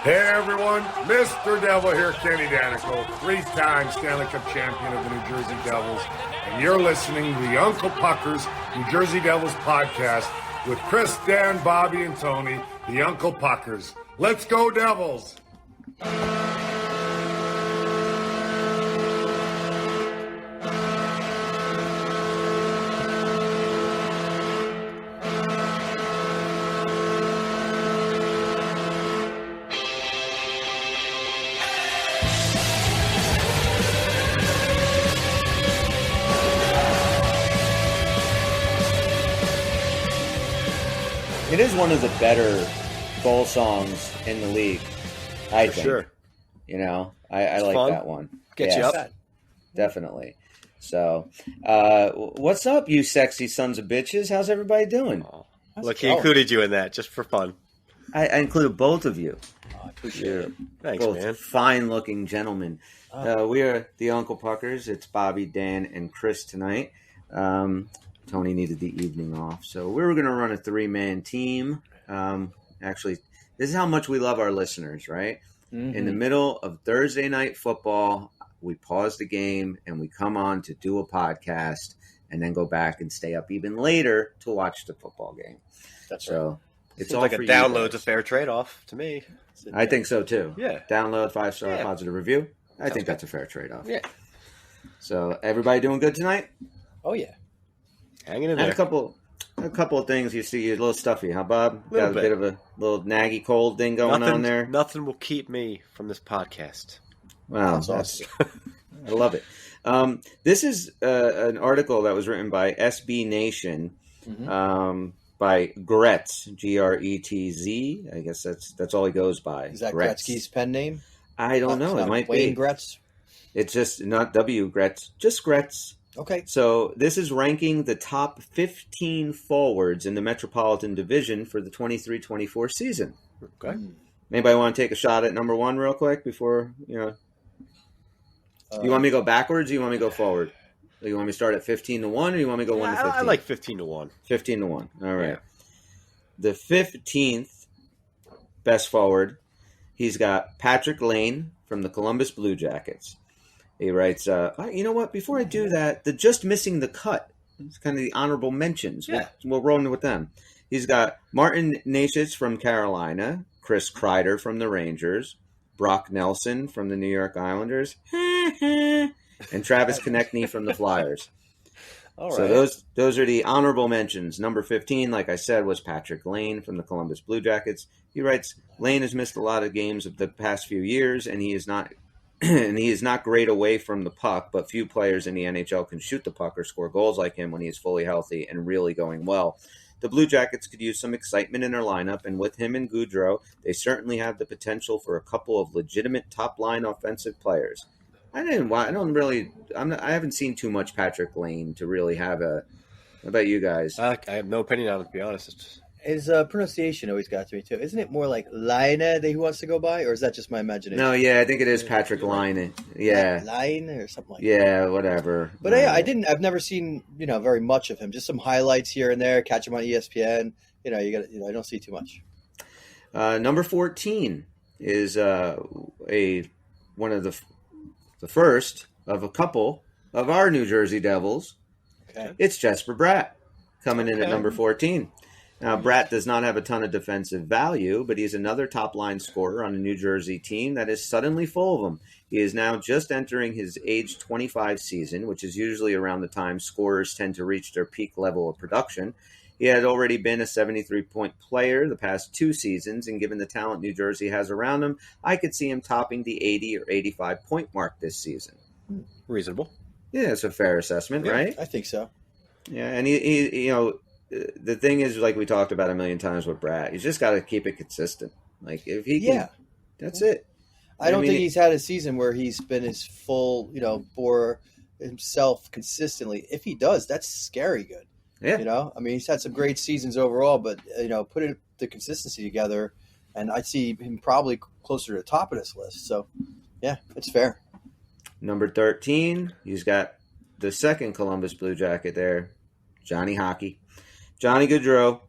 Hey everyone, Mr. Devil here, Kenny Danico, 3-time Stanley Cup champion of the New Jersey Devils, and you're listening to the Uncle Puckers New Jersey Devils podcast with Chris, Dan, Bobby, and Tony, the Uncle Puckers. Let's go Devils! It is one of the better goal songs in the league, I think. Sure. You know, I like fun. That one. Get you up. Definitely. So, what's up, you sexy sons of bitches? How's everybody doing? Oh, look, he included you in that just for fun. I included both of you. Oh, I appreciate it. Thanks, both man. Fine-looking gentlemen. We are the Uncle Puckers. It's Bobby, Dan, and Chris tonight. Tony needed the evening off, so we were going to run a 3-man team. Actually, this is how much we love our listeners, right? Mm-hmm. In the middle of Thursday night football, we pause the game and we come on to do a podcast and then go back and stay up even later to watch the football game. That's so right. It's Seems all like for a download's a fair trade-off to me. I think so, too. Yeah. Download, 5-star positive review. I think that's a fair trade-off. Yeah. So everybody doing good tonight? Oh, yeah. Hanging in there. And a couple of things you see. You're a little stuffy, huh, Bob? Got a bit of a little naggy cold thing going on there. Nothing will keep me from this podcast. Wow, that's awesome. I love it. This is an article that was written by SB Nation by Gretz, Gretz. I guess that's all he goes by. Is that Gretz. Gretzky's pen name? I don't know. It might Wayne be Gretz. It's just not W Gretz, just Gretz. Okay. So this is ranking the top 15 forwards in the Metropolitan Division for the 23-24 season. Okay. Anybody want to take a shot at number one real quick before, you want me to go backwards or you want me to go forward? Or you want me to start at 15-1 or you want me to go 1 to 15? I like 15-1. 15-1. All right. Yeah. The 15th best forward, he's got Patrick Lane from the Columbus Blue Jackets. He writes, you know what? Before I do that, the just missing the cut. It's kind of the honorable mentions. Yeah. We'll roll with them. He's got Martin Necas from Carolina, Chris Kreider from the Rangers, Brock Nelson from the New York Islanders, and Travis Konechny from the Flyers. All right. So those are the honorable mentions. Number 15, like I said, was Patrick Lane from the Columbus Blue Jackets. He writes, Lane has missed a lot of games of the past few years, and he is not great away from the puck, but few players in the NHL can shoot the puck or score goals like him when he is fully healthy and really going well. The Blue Jackets could use some excitement in their lineup, and with him and Goudreau, they certainly have the potential for a couple of legitimate top-line offensive players. I haven't seen too much Patrick Lane to really have a. How about you guys? I have no opinion on it, to be honest. His pronunciation always got to me, too. Isn't it more like Line that he wants to go by, or is that just my imagination? No, yeah, I think it is Patrick Line. Yeah. Line or something like that. Yeah, whatever. But I've never seen, very much of him. Just some highlights here and there, catch him on ESPN. I don't see too much. Number 14 is one of the first of a couple of our New Jersey Devils. Okay. It's Jesper Bratt coming in at number 14. Now, Bratt does not have a ton of defensive value, but he's another top-line scorer on a New Jersey team that is suddenly full of them. He is now just entering his age 25 season, which is usually around the time scorers tend to reach their peak level of production. He had already been a 73-point player the past 2 seasons, and given the talent New Jersey has around him, I could see him topping the 80 or 85-point mark this season. Reasonable. Yeah, it's a fair assessment, right? I think so. Yeah, and he the thing is, like we talked about a million times with Brad, he's just got to keep it consistent. Like, if he can, that's it. I don't think he's had a season where he's been his full, for himself consistently. If he does, that's scary good. Yeah. He's had some great seasons overall, but, putting the consistency together, and I see him probably closer to the top of this list. So, yeah, it's fair. Number 13, he's got the second Columbus Blue Jacket there, Johnny Hockey. Johnny Gaudreau.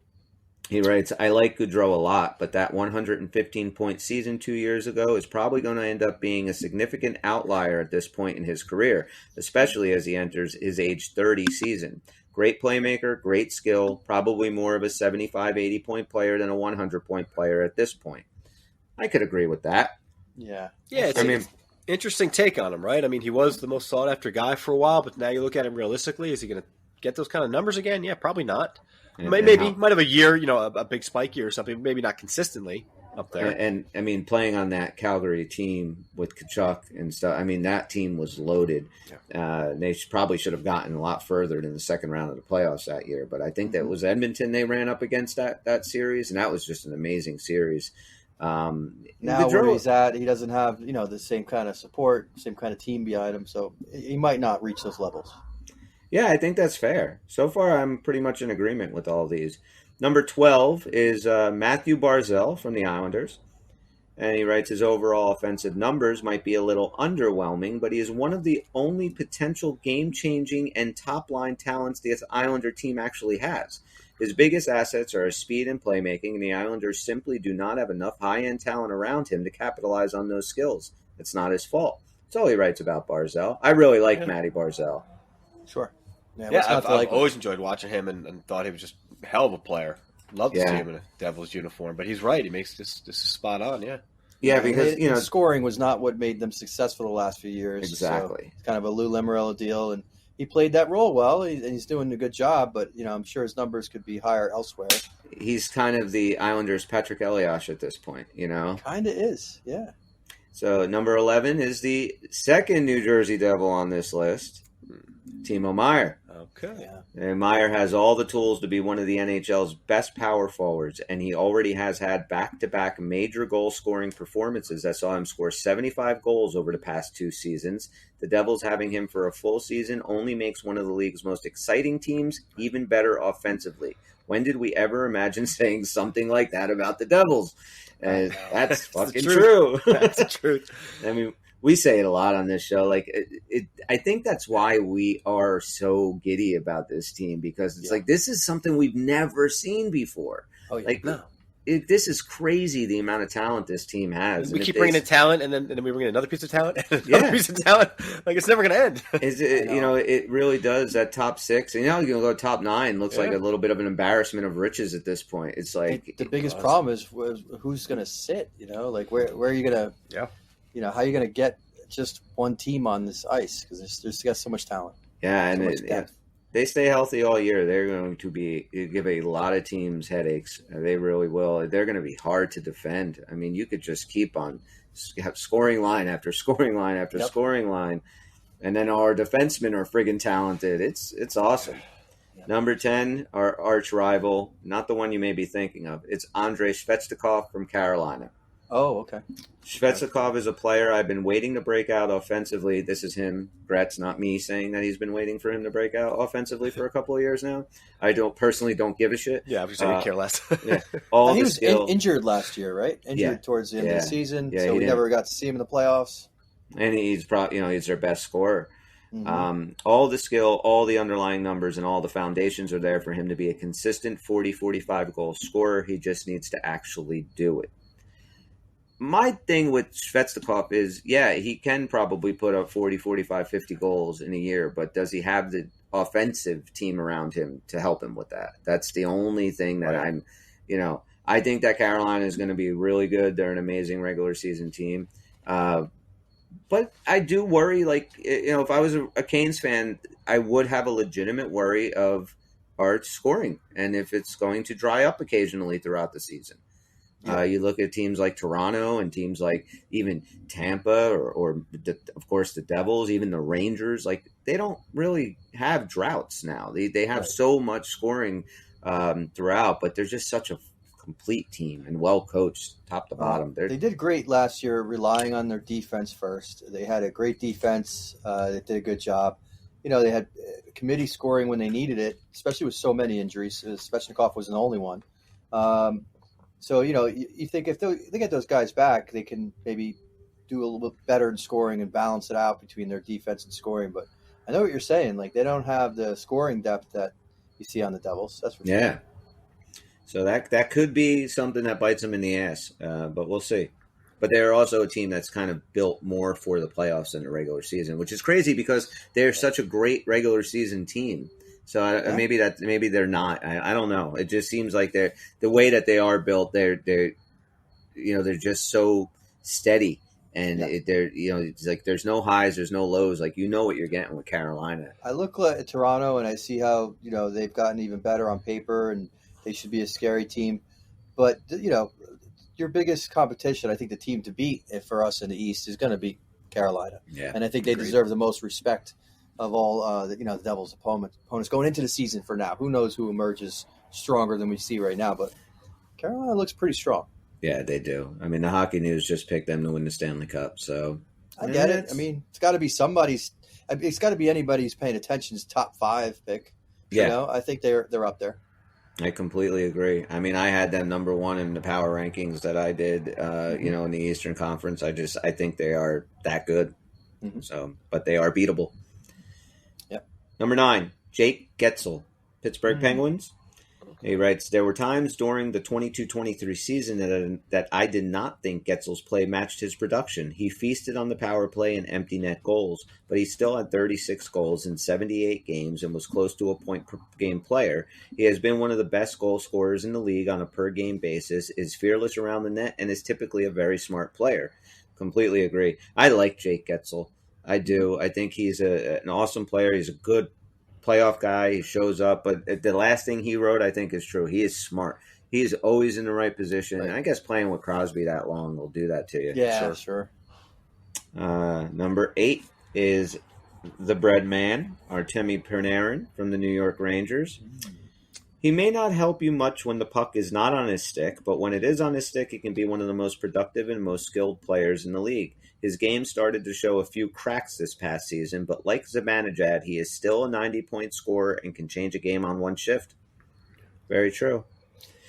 He writes, I like Gaudreau a lot, but that 115-point season 2 years ago is probably going to end up being a significant outlier at this point in his career, especially as he enters his age 30 season. Great playmaker, great skill, probably more of a 75, 80-point player than a 100-point player at this point. I could agree with that. Yeah. Yeah, it's an interesting take on him, right? I mean, he was the most sought-after guy for a while, but now you look at him realistically, is he going to get those kind of numbers again? Yeah, probably not. Maybe might have a year, a big spike year or something. Maybe not consistently up there. And I mean, playing on that Calgary team with Kachuk and stuff. I mean, that team was loaded. Yeah. They probably should have gotten a lot further than the second round of the playoffs that year. But I think that was Edmonton they ran up against that series, and that was just an amazing series. Now where he's at, he doesn't have the same kind of support, same kind of team behind him, so he might not reach those levels. Yeah, I think that's fair. So far, I'm pretty much in agreement with all these. Number 12 is Matthew Barzal from the Islanders. And he writes his overall offensive numbers might be a little underwhelming, but he is one of the only potential game-changing and top-line talents the Islander team actually has. His biggest assets are his speed and playmaking, and the Islanders simply do not have enough high-end talent around him to capitalize on those skills. It's not his fault. That's all he writes about Barzal. I really like Matty Barzal. Sure. Yeah, I've always enjoyed watching him and thought he was just a hell of a player. Love to see him in a Devils uniform, but he's right. He makes this spot on, yeah. Yeah, because scoring was not what made them successful the last few years. Exactly. So it's kind of a Lou Lamoriello deal, and he played that role well, and he's doing a good job. But I'm sure his numbers could be higher elsewhere. He's kind of the Islanders' Patrick Elias at this point, Kind of is, yeah. So number 11 is the second New Jersey Devil on this list, Timo Meier. Okay. Yeah. And Meier has all the tools to be one of the NHL's best power forwards, and he already has had back-to-back major goal-scoring performances that saw him score 75 goals over the past 2 seasons. The Devils having him for a full season only makes one of the league's most exciting teams even better offensively. When did we ever imagine saying something like that about the Devils? And that's fucking true. That's the truth. I mean, we say it a lot on this show. Like, I think that's why we are so giddy about this team, because it's like, this is something we've never seen before. Oh, yeah. Like, no. This is crazy, the amount of talent this team has. We keep bringing in talent, and then we bring in another piece of talent, and another piece of talent. Like, it's never going to end. It really does. That top 6, and you can go top 9. Looks like a little bit of an embarrassment of riches at this point. It's like the biggest problem is who's going to sit. Like where are you going to? Yeah. How are you going to get just one team on this ice? Because there's got so much talent. Yeah, and they stay healthy all year, they're going to give a lot of teams headaches. They really will. They're going to be hard to defend. I mean, you could just keep on scoring line after scoring line after scoring line, and then our defensemen are friggin' talented. It's awesome. Yep. Number 10, our arch rival, not the one you may be thinking of. It's Andrei Svechnikov from Carolina. Oh, okay. Svechnikov is a player I've been waiting to break out offensively. This is him, Gretz, not me, saying that he's been waiting for him to break out offensively for a couple of years now. I don't give a shit. Yeah, I was saying we care less. Yeah, he was injured last year, right? Injured towards the end of the season, so we never got to see him in the playoffs. And he's probably, he's their best scorer. Mm-hmm. All the skill, all the underlying numbers, and all the foundations are there for him to be a consistent 40, 45 goal scorer. He just needs to actually do it. My thing with Svechnikov is, he can probably put up 40, 45, 50 goals in a year, but does he have the offensive team around him to help him with that? That's the only thing that I think that Carolina is going to be really good. They're an amazing regular season team. But I do worry, if I was a Canes fan, I would have a legitimate worry of our scoring and if it's going to dry up occasionally throughout the season. You look at teams like Toronto and teams like even Tampa or of course the Devils, even the Rangers. Like, they don't really have droughts now. They have so much scoring throughout, but they're just such a complete team and well coached top to bottom. They did great last year, relying on their defense first. They had a great defense. They did a good job. They had committee scoring when they needed it, especially with so many injuries. Svechnikov wasn't the only one. So, you think if they get those guys back, they can maybe do a little bit better in scoring and balance it out between their defense and scoring. But I know what you're saying. Like, they don't have the scoring depth that you see on the Devils. That's for sure. Yeah. So that could be something that bites them in the ass, but we'll see. But they're also a team that's kind of built more for the playoffs than the regular season, which is crazy because they're such a great regular season team. So maybe they're not. I don't know. It just seems like the way that they are built. They're just so steady, and it's like there's no highs, there's no lows. Like what you're getting with Carolina. I look at Toronto and I see how they've gotten even better on paper, and they should be a scary team. But your biggest competition, I think, the team to beat for us in the East is going to be Carolina. Yeah, and I think they deserve the most respect of all the Devils' opponents going into the season. For now, who knows who emerges stronger than we see right now? But Carolina looks pretty strong. Yeah, they do. I mean, the Hockey News just picked them to win the Stanley Cup. So I get it. I mean, it's got to be somebody's. It's got to be anybody who's paying attention's top 5 pick. Yeah, I think they're up there. I completely agree. I mean, I had them number 1 in the power rankings that I did, in the Eastern Conference. I think they are that good. Mm-hmm. So, but they are beatable. Yep. Number 9, Jake Getzel, Pittsburgh Penguins. He writes, there were times during the 22-23 season that I did not think Getzel's play matched his production. He feasted on the power play and empty net goals, but he still had 36 goals in 78 games and was close to a point-per-game player. He has been one of the best goal scorers in the league on a per-game basis, is fearless around the net, and is typically a very smart player. Completely agree. I like Jake Getzel. I do. I think he's an awesome player. He's a good playoff guy. He shows up, but the last thing he wrote, I think, is true. He is smart. He is always in the right position. Right. And I guess playing with Crosby that long will do that to you. Yeah, sure. Number 8 is the bread man, Artemi Panarin from the New York Rangers. He may not help you much when the puck is not on his stick, but when it is on his stick, he can be one of the most productive and most skilled players in the league. His game started to show a few cracks this past season, but like Zibanejad, he is still a 90-point scorer and can change a game on one shift. Very true.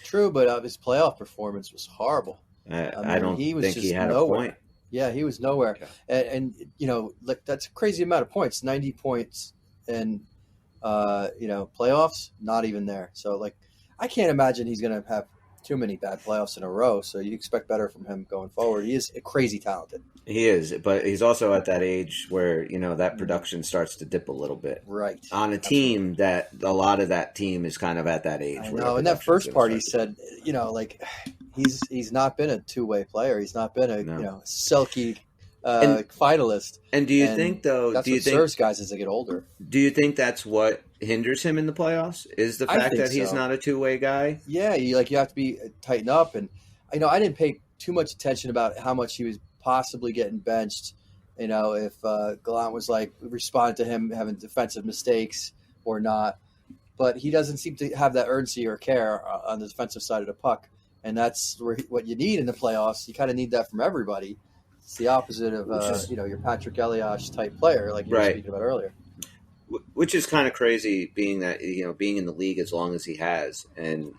True, but his playoff performance was horrible. I don't think he had a point. Yeah, he was nowhere. Okay. And like that's a crazy amount of points, 90 points, and playoffs, not even there. So, like, I can't imagine he's going to have too many bad playoffs in a row. So you expect better from him going forward. He is crazy talented. He is, but he's also at that age where, that production starts to dip a little bit. Right. On a team that a lot of that team is kind of at that age. I know. In that first part, he said, like, he's not been a two-way player. He's not been a silky finalist. And do you think, though, that's what serves guys as they get older? Do you think that's what hinders him in the playoffs? Is the fact that he's not a two-way guy? Yeah, you have to be tighten up. And I didn't pay too much attention about how much he was possibly getting benched. If Gallant was like responding to him having defensive mistakes or not. But he doesn't seem to have that urgency or care on the defensive side of the puck. And that's what you need in the playoffs. You kind of need that from everybody. It's the opposite of your Patrick Elias type player, like you were speaking about earlier. Which is kind of crazy, being that being in the league as long as he has, and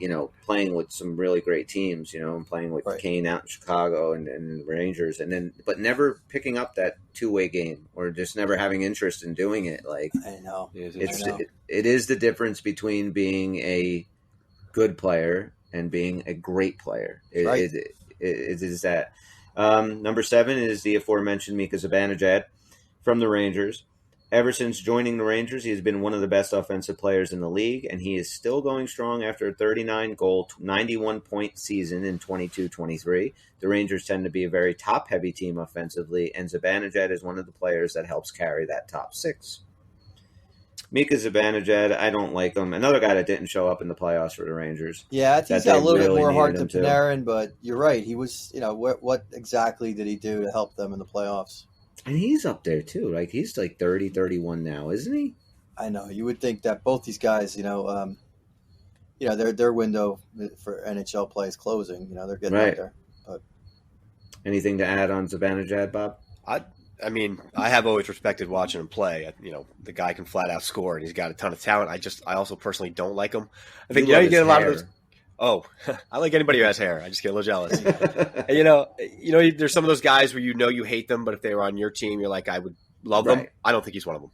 playing with some really great teams, and playing with Kane out in Chicago and the Rangers, but never picking up that two-way game, or just never having interest in doing it. Like, I know it is the difference between being a good player and being a great player. It is that. Number 7 is the aforementioned Mika Zibanejad from the Rangers. Ever since joining the Rangers, he has been one of the best offensive players in the league, and he is still going strong after a 39-goal, 91-point season in 22-23. The Rangers tend to be a very top-heavy team offensively, and Zibanejad is one of the players that helps carry that top 6. Mika Zibanejad, I don't like him. Another guy that didn't show up in the playoffs for the Rangers. Yeah, I think he's got a little bit more heart than Panarin, but you're right. He was, what exactly did he do to help them in the playoffs? And he's up there, too. Like, he's like 30, 31 now, isn't he? I know. You would think that both these guys, their window for NHL play is closing. They're getting up there. But Anything to add on Zibanejad, Bob? I mean, I have always respected watching him play. The guy can flat out score, and he's got a ton of talent. I also personally don't like him. I think you get a lot of those. Oh, I like anybody who has hair. I just get a little jealous. And, there's some of those guys where you hate them, but if they were on your team, you're like, I would love them. I don't think he's one of them.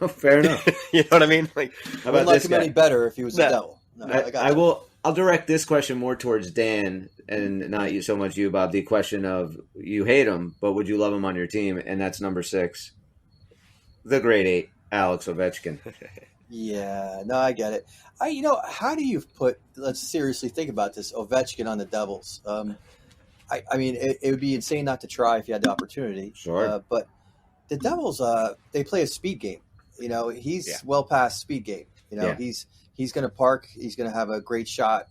Fair enough. You know what I mean? Like, How Wouldn't about like this him guy? any better if he was No. a Devil. No, I got I that. will. I'll direct this question more towards Dan and not you so much you, Bob. The question of you hate him, but would you love him on your team? And that's number 6, the grade 8, Alex Ovechkin. Yeah, no, I get it. How do you let's seriously think about this, Ovechkin on the Devils. I mean, it would be insane not to try if you had the opportunity. Sure. But the Devils, they play a speed game. He's well past speed game. Yeah. He's going to park. He's going to have a great shot,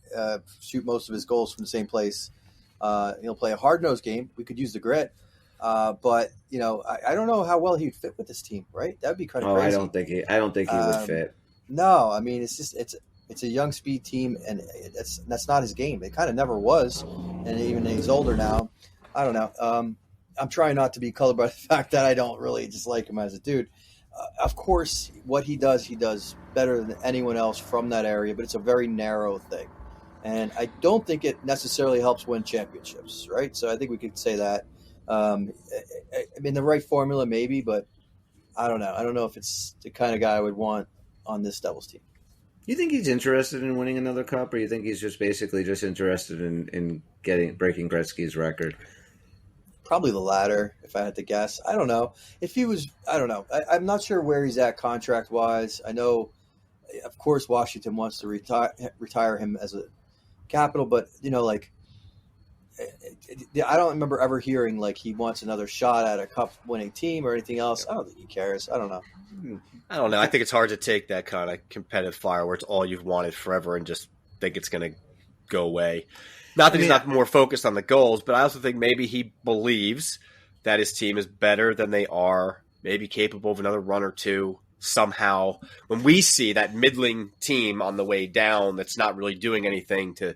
shoot most of his goals from the same place. He'll play a hard-nosed game. We could use the grit. But I don't know how well he'd fit with this team, right? That would be kind of crazy. I don't think he would fit. No, I mean it's a young speed team, and that's not his game. It kind of never was, and even he's older now. I don't know. I'm trying not to be colored by the fact that I don't really dislike him as a dude. Of course, what he does better than anyone else from that area, but it's a very narrow thing, and I don't think it necessarily helps win championships, right? So I think we could say that. I mean, the right formula maybe, but I don't know. I don't know if it's the kind of guy I would want on this Devils team. You think he's interested in winning another cup, or you think he's just basically just interested in breaking Gretzky's record? Probably the latter, if I had to guess. I don't know. If he was, I don't know. I'm not sure where he's at contract-wise. I know, of course, Washington wants to retire him as a Capital, but, I don't remember ever hearing, he wants another shot at a cup-winning team or anything else. I don't think he cares. I don't know. I don't know. I think it's hard to take that kind of competitive fire where it's all you've wanted forever and just think it's going to go away. Not that he's not more focused on the goals, but I also think maybe he believes that his team is better than they are, maybe capable of another run or two somehow. When we see that middling team on the way down that's not really doing anything to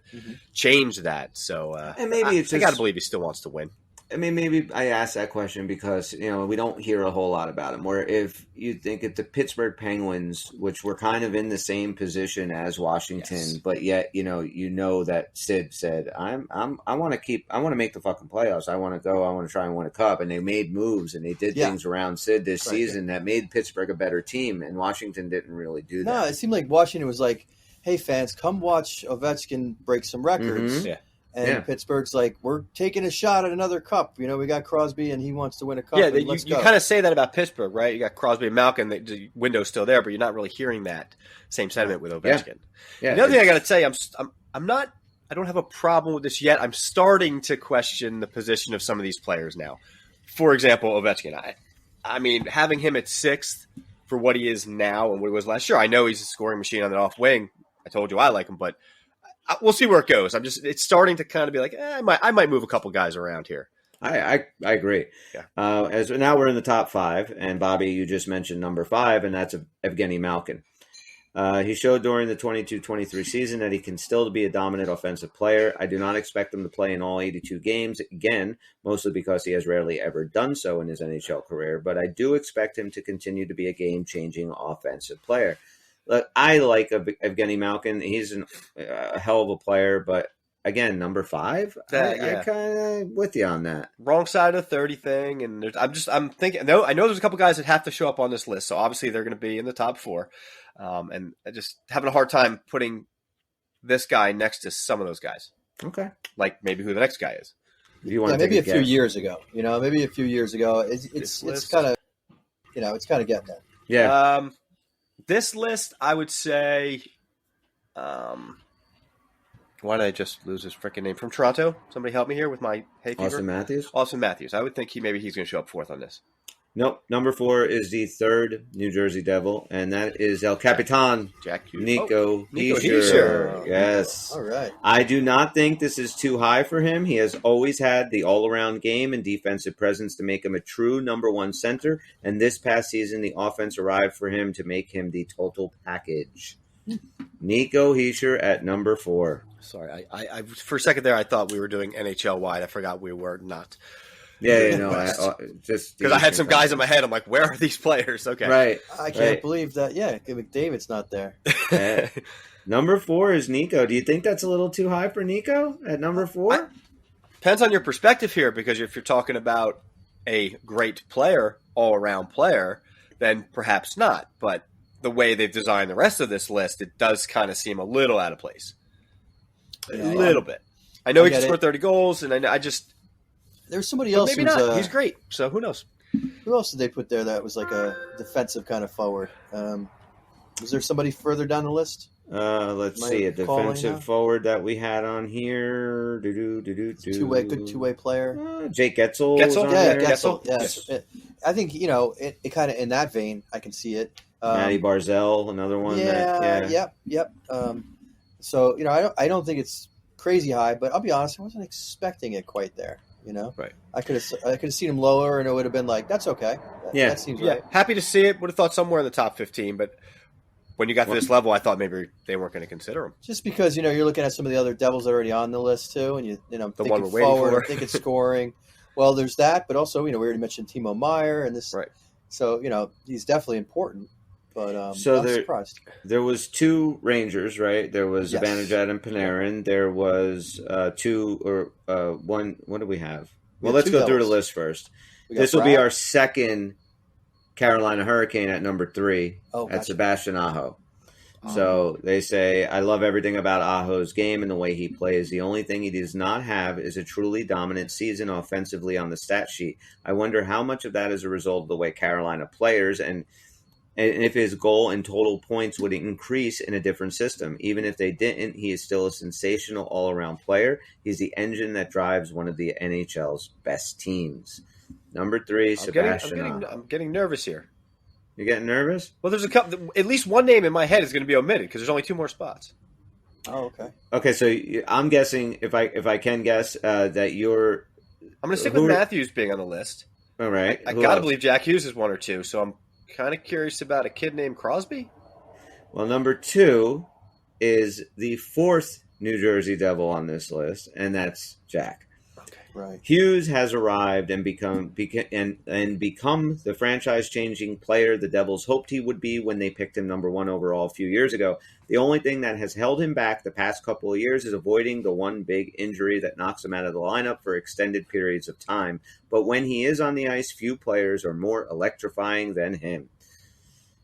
change that. So and maybe I got to believe he still wants to win. I mean, maybe I asked that question because, we don't hear a whole lot about him. Where if you think of the Pittsburgh Penguins, which were kind of in the same position as Washington, but yet, that Sid said, I want to make the fucking playoffs. I want to try and win a cup. And they made moves and they did things around Sid this season that made Pittsburgh a better team. And Washington didn't really do that. No, it seemed like Washington was like, hey, fans, come watch Ovechkin break some records. Mm-hmm. Yeah. And Pittsburgh's like, we're taking a shot at another cup. We got Crosby, and he wants to win a cup. Yeah, you kind of say that about Pittsburgh, right? You got Crosby and Malkin. The window's still there, but you're not really hearing that same sentiment with Ovechkin. Yeah. The other thing I got to tell you, I'm not. I don't have a problem with this yet. I'm starting to question the position of some of these players now. For example, Ovechkin. I mean, having him at 6th for what he is now and what he was last year. I know he's a scoring machine on the off wing. I told you I like him, but we'll see where it goes. It's starting to kind of be like, I might move a couple guys around here. I agree. Yeah. As now we're in the top 5, and Bobby, you just mentioned number 5, and that's Evgeny Malkin. He showed during the 22-23 season that he can still be a dominant offensive player. I do not expect him to play in all 82 games, again, mostly because he has rarely ever done so in his NHL career, but I do expect him to continue to be a game-changing offensive player. Look, I like Evgeny Malkin. He's a hell of a player, but again, number 5, I kind of with you on that. Wrong side of the 30 thing, and I'm thinking. No, I know there's a couple guys that have to show up on this list, so obviously they're going to be in the top 4. And I just having a hard time putting this guy next to some of those guys. Okay, like maybe who the next guy is. Maybe a few years ago. Maybe a few years ago. It's kind of it's kind of getting there. Yeah. This list, I would say, why did I just lose his freaking name? From Toronto? Somebody help me here with my hay fever. Austin Matthews. I would think he's going to show up 4th on this. Nope. Number 4 is the 3rd New Jersey Devil, and that is El Capitan, Jack Hughes. Nico Nico Hischier. Yes. All right. I do not think this is too high for him. He has always had the all-around game and defensive presence to make him a true number 1 center, and this past season the offense arrived for him to make him the total package. Nico Hischier at number 4. Sorry, I for a second there I thought we were doing NHL wide. I forgot we were not. Yeah, just because I had some guys in my head. I'm like, where are these players? Okay, right. I can't believe that. Yeah, McDavid's not there. Number 4 is Nico. Do you think that's a little too high for Nico at number 4? Depends on your perspective here, because if you're talking about a great player, all-around player, then perhaps not. But the way they've designed the rest of this list, it does kind of seem a little out of place. A little bit. I know he can score 30 goals, and I just... There's somebody else maybe not. He's great, so who knows? Who else did they put there that was like a defensive kind of forward? Was there somebody further down the list? Let's see, a defensive forward that we had on here. Good two-way player. Jake Getzel. Getzel. Yes. I think it kind of in that vein. I can see it. Matty Barzell, another one. Yep. So I don't think it's crazy high, but I'll be honest, I wasn't expecting it quite there. Right. I could have seen him lower, and it would have been like, that's okay. That seems right. Happy to see it. Would have thought somewhere in the top 15, but when you got to this level, I thought maybe they weren't going to consider him. Just because you're looking at some of the other Devils already on the list too, and thinking forward, thinking scoring. Well, there's that, but also we already mentioned Timo Meier and this. Right. So he's definitely important. But I'm surprised. There was 2 Rangers, right? There was Zibanejad and Panarin. There was 2 or 1. What do we have? Well, let's go through the list first. This will be our second Carolina Hurricane at number 3 at Sebastian Aho. So they say, I love everything about Aho's game and the way he plays. The only thing he does not have is a truly dominant season offensively on the stat sheet. I wonder how much of that is a result of the way Carolina players and if his goal and total points would increase in a different system. Even if they didn't, he is still a sensational all-around player. He's the engine that drives one of the NHL's best teams. Number 3, Sebastian. I'm getting nervous here. You're getting nervous? Well, there's at least one name in my head is going to be omitted because there's only 2 more spots. Oh, okay. Okay, so I'm guessing, if I can guess, that you're... I'm going to stick with Matthews being on the list. All right. I got to believe Jack Hughes is 1 or 2, so I'm kind of curious about a kid named Crosby. Well, number 2 is the 4th New Jersey Devil on this list, and that's Jack. Okay, right. Hughes has arrived and become the franchise-changing player the Devils hoped he would be when they picked him number 1 overall a few years ago. The only thing that has held him back the past couple of years is avoiding the one big injury that knocks him out of the lineup for extended periods of time. But when he is on the ice, few players are more electrifying than him.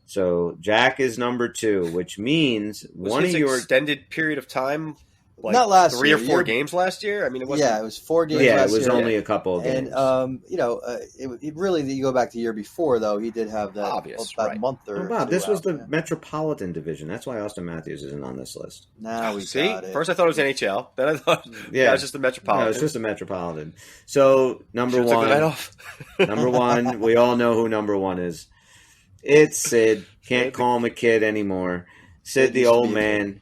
So Jack is number 2, which means one of your extended period of time. Like not last 3 year, or 4 games last year. I mean, it wasn't. Yeah, it was 4 games. Yeah, last it was year. only a couple of games. And it really, you go back the year before though, he did have that obvious month or. Oh, wow, this was the yeah. Metropolitan Division. That's why Austin Matthews isn't on this list. Now we see. got it. First, I thought it was NHL. Then I thought, it was just the Metropolitan. No, it's just a Metropolitan. So number 1, took the night off. number 1, we all know who number 1 is. It's Sid. Can't call him a kid anymore. Sid, the old man.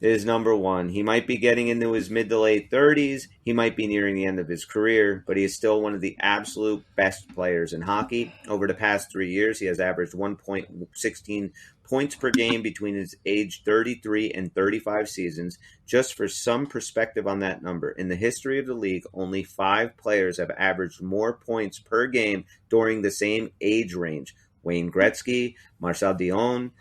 Is number 1. He might be getting into his mid to late 30s. He might be nearing the end of his career, but he is still one of the absolute best players in hockey. Over the past 3 years, he has averaged 1.16 points per game between his age 33 and 35 seasons. Just for some perspective on that number, in the history of the league, only 5 players have averaged more points per game during the same age range. Wayne Gretzky, Marcel Dion,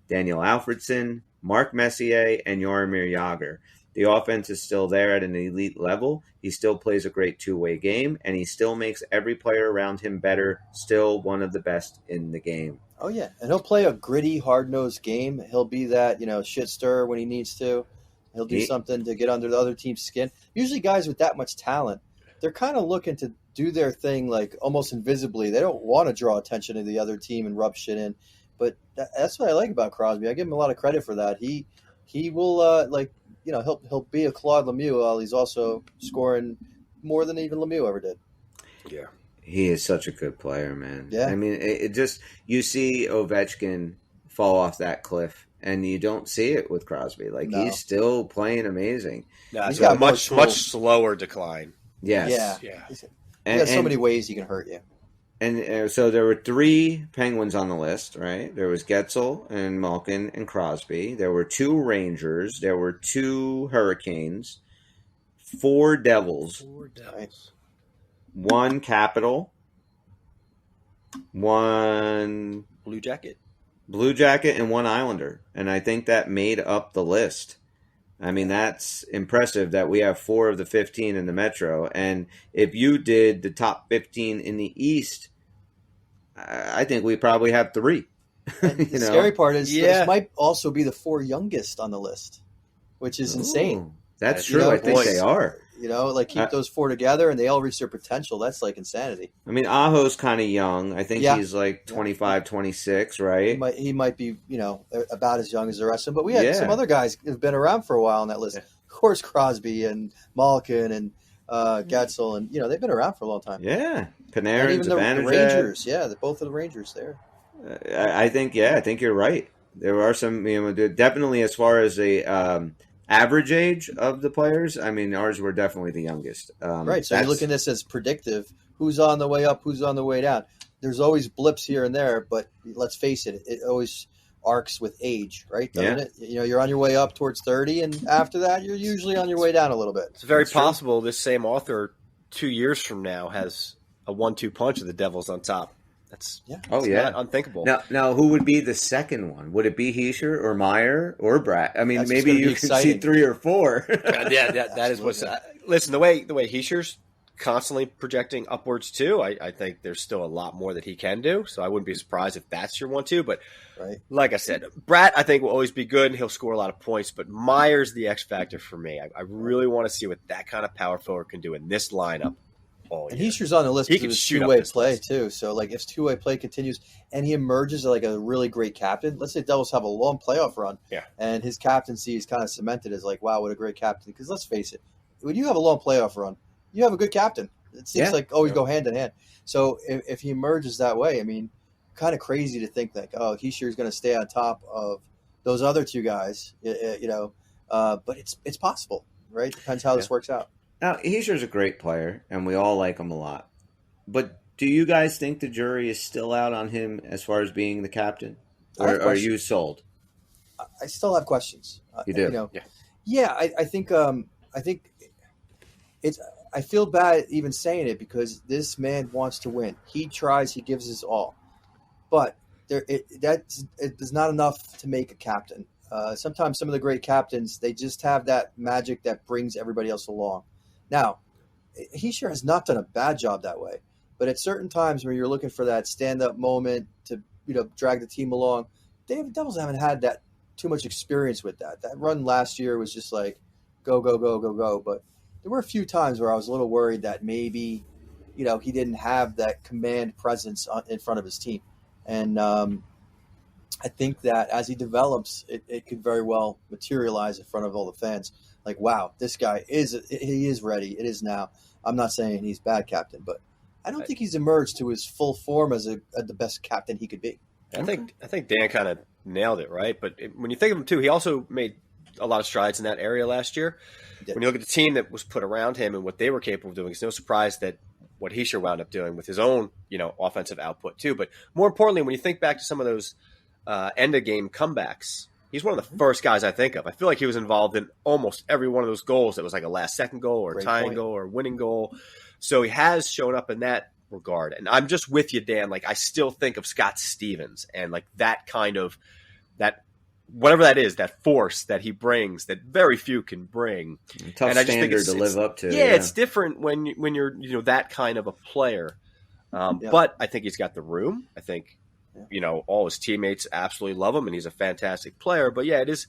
Daniel Alfredson, Mark Messier, and Jaromir Jagr. The offense is still there at an elite level. He still plays a great two-way game, and he still makes every player around him better. Still one of the best in the game. Oh, yeah. And he'll play a gritty, hard-nosed game. He'll be that, shit stirrer when he needs to. He'll do something to get under the other team's skin. Usually guys with that much talent, they're kind of looking to do their thing like almost invisibly. They don't want to draw attention to the other team and rub shit in. But that's what I like about Crosby. I give him a lot of credit for that. He will he'll be a Claude Lemieux while he's also scoring more than even Lemieux ever did. Yeah, he is such a good player, man. Yeah, I mean, it just you see Ovechkin fall off that cliff, and you don't see it with Crosby. Like he's still playing amazing. Yeah, he's got a much slower decline. Yes. Yeah. He has so many ways he can hurt you. And so there were 3 Penguins on the list, right? There was Getzel and Malkin and Crosby. There were 2 Rangers. There were 2 Hurricanes, 4 Devils, 1 Capital, 1 Blue Jacket, and 1 Islander. And I think that made up the list. I mean, that's impressive that we have 4 of the 15 in the Metro. And if you did the top 15 in the East, I think we probably have 3. And the scary part is this might also be the 4 youngest on the list, which is insane. That's true. I think they are. Keep those 4 together and they all reach their potential. That's like insanity. I mean, Aho's kind of young. I think he's like 25, 26, right? He might be, about as young as the rest of them. But we had some other guys who've been around for a while on that list. Yeah. Of course, Crosby and Malkin and Getzel, and they've been around for a long time. Yeah, Panarin, even the Rangers. Yeah, both of the Rangers there. I think you're right. There are some, definitely as far as a average age of the players. I mean, ours were definitely the youngest. Right. So you look at this as predictive. Who's on the way up? Who's on the way down? There's always blips here and there, but let's face it, it always arcs with age, right? Doesn't it? You're on your way up towards 30, and after that, you're usually on your way down a little bit. It's very possible this same author 2 years from now has a 1-2 punch of the Devils on top. That's not unthinkable. Now, who would be the second one? Would it be Hischier or Meyer or Bratt? I mean, maybe you could see 3 or 4. That is what's. Listen, the way Hischier's constantly projecting upwards too. I think there's still a lot more that he can do. So I wouldn't be surprised if that's your 1-2. But like I said, Bratt I think will always be good and he'll score a lot of points. But Meyer's the X factor for me. I really want to see what that kind of power forward can do in this lineup. And Hischier's on the list because it's two-way play too. So like if two-way play continues and he emerges like a really great captain, let's say Devils have a long playoff run, and his captaincy is kind of cemented as like, wow, what a great captain. Because let's face it, when you have a long playoff run, you have a good captain. It seems like always go hand in hand. So if he emerges that way, I mean, kind of crazy to think that Hischier's going to stay on top of those other 2 guys, but it's possible, right? Depends how this works out. Now, Hischier's a great player, and we all like him a lot. But do you guys think the jury is still out on him as far as being the captain? Or are you sold? I still have questions. You do? I think it's. I feel bad even saying it because this man wants to win. He tries. He gives his all. But it is not enough to make a captain. Sometimes some of the great captains, they just have that magic that brings everybody else along. Now, Hischier has not done a bad job that way, but at certain times when you're looking for that stand-up moment to drag the team along, the Devils haven't had that too much experience with that. That run last year was just like go, go, go, go, go. But there were a few times where I was a little worried that maybe he didn't have that command presence in front of his team, and I think that as he develops, it could very well materialize in front of all the fans. Like, wow, this guy he is ready. It is now. I'm not saying he's bad captain, but I don't think he's emerged to his full form as the best captain he could be. I think Dan kind of nailed it, right? But when you think of him too, he also made a lot of strides in that area last year. When you look at the team that was put around him and what they were capable of doing, it's no surprise that what Hischier wound up doing with his own, offensive output too. But more importantly, when you think back to some of those end of game comebacks, he's one of the first guys I think of. I feel like he was involved in almost every one of those goals that was like a last second goal or a tying goal or winning goal. So he has shown up in that regard. And I'm just with you, Dan. Like, I still think of Scott Stevens and like that kind of whatever that is, that force that he brings that very few can bring. Tough and I just standard to live up to. Yeah, it's different when you're that kind of a player. But I think he's got the room. I think all his teammates absolutely love him, and he's a fantastic player. But yeah, it is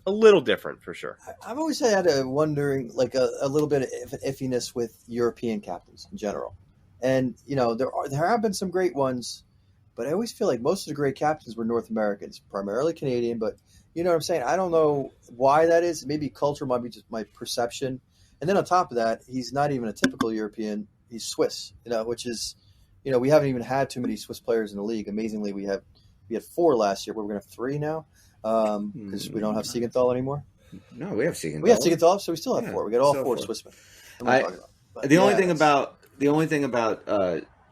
a little different for sure. I've always had a wondering, like a little bit of iffiness with European captains in general, and there have been some great ones, but I always feel like most of the great captains were North Americans, primarily Canadian. But you know what I'm saying? I don't know why that is. Maybe culture, might be just my perception. And then on top of that, he's not even a typical European. He's Swiss, which is. We haven't even had too many Swiss players in the league. Amazingly, we had 4 last year, but we're going to have 3 now because we don't have Siegenthaler anymore. No, we have Siegenthaler. We have Siegenthaler, so we still have 4. We got all 4 Swissmen. The only thing about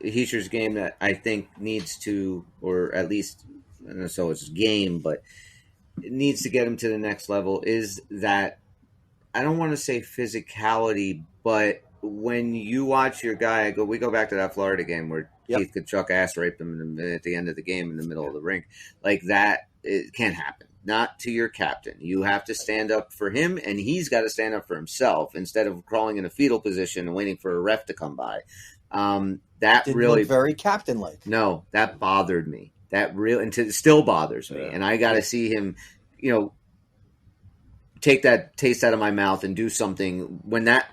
Hischier's game that I think needs to, or at least, I don't know, so it's game, but it needs to get him to the next level is that, I don't want to say physicality, but when you watch your guy we go back to that Florida game where Keith Kachuk ass raped him at the end of the game in the middle of the rink, like that, it can't happen. Not to your captain. You have to stand up for him, and he's got to stand up for himself instead of crawling in a fetal position and waiting for a ref to come by. that Didn't really look very captain-like. No, that bothered me. That really, and it still bothers me. And I got to see him, take that taste out of my mouth and do something when that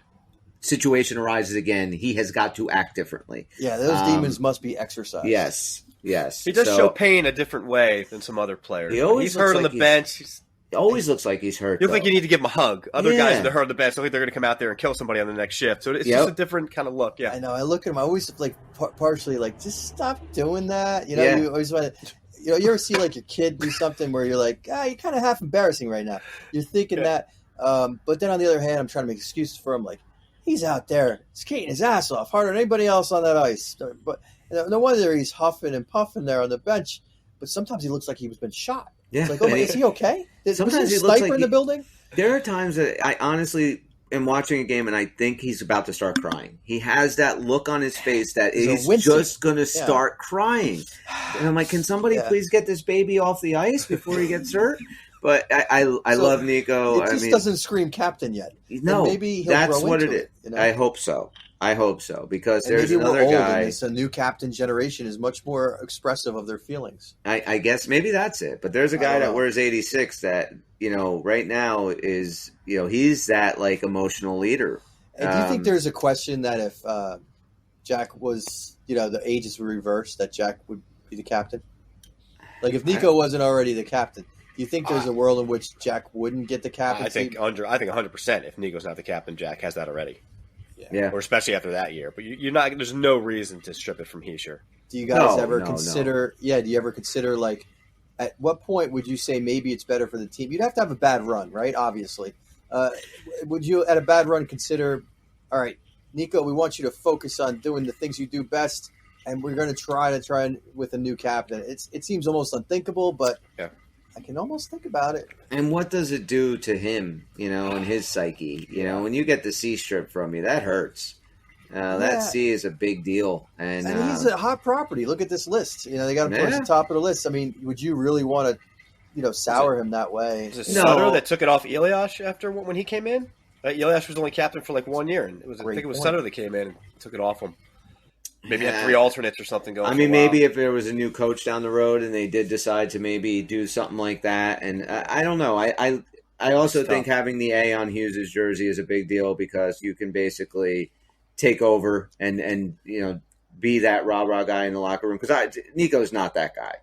situation arises again. He has got to act differently. Yeah, those demons must be exercised. Yes. He does show pain a different way than some other players. He's hurt on the bench. He always looks like he's hurt. You think you need to give him a hug. Other guys that are hurt on the bench, don't think they're going to come out there and kill somebody on the next shift. So it's just a different kind of look. Yeah, I know. I look at him. I always partially just stop doing that. You always want to. You ever see your kid do something where you're like, you're kind of half embarrassing right now. You're thinking that, but then on the other hand, I'm trying to make excuses for him. Like, he's out there skating his ass off harder than anybody else on that ice. But no wonder he's huffing and puffing there on the bench. But sometimes he looks like he's been shot. Yeah. It's like, is he okay? Sometimes he looks like in the building? There are times that I honestly am watching a game and I think he's about to start crying. He has that look on his face that he's just going to start crying. And I'm like, can somebody please get this baby off the ice before he gets hurt? But I love Nico. It just doesn't scream captain yet. No, maybe that's what it is. I hope so. Because there's another guy. It's a new captain generation is much more expressive of their feelings. I guess maybe that's it. But there's a guy that wears 86 that right now is he's that emotional leader. And do you think there's a question that if Jack was the ages were reversed, that Jack would be the captain? Like if Nico wasn't already the captain, do you think there's a world in which Jack wouldn't get the captaincy? I think 100%. If Nico's not the captain, Jack has that already. Yeah. Or especially after that year. But you're not. There's no reason to strip it from Hischier. Do you guys ever consider? No. Yeah. Do you ever consider at what point would you say maybe it's better for the team? You'd have to have a bad run, right? Obviously. Would you at a bad run consider? All right, Nico, we want you to focus on doing the things you do best, and we're going to try with a new captain. It seems almost unthinkable, but I can almost think about it. And what does it do to him, in his psyche? When you get the C strip from you, that hurts. That C is a big deal. And he's a hot property. Look at this list. They got him towards the top of the list. I mean, would you really want to, sour him that way? Was it Sutter that took it off Elias after when he came in? Elias was only captain for 1 year, and I think it was Sutter that came in and took it off him. Maybe had 3 alternates or something going. I mean, maybe if there was a new coach down the road and they did decide to maybe do something like that, and I don't know. I also think having the A on Hughes' jersey is a big deal because you can basically take over and be that rah guy in the locker room. Because Nico's not that guy.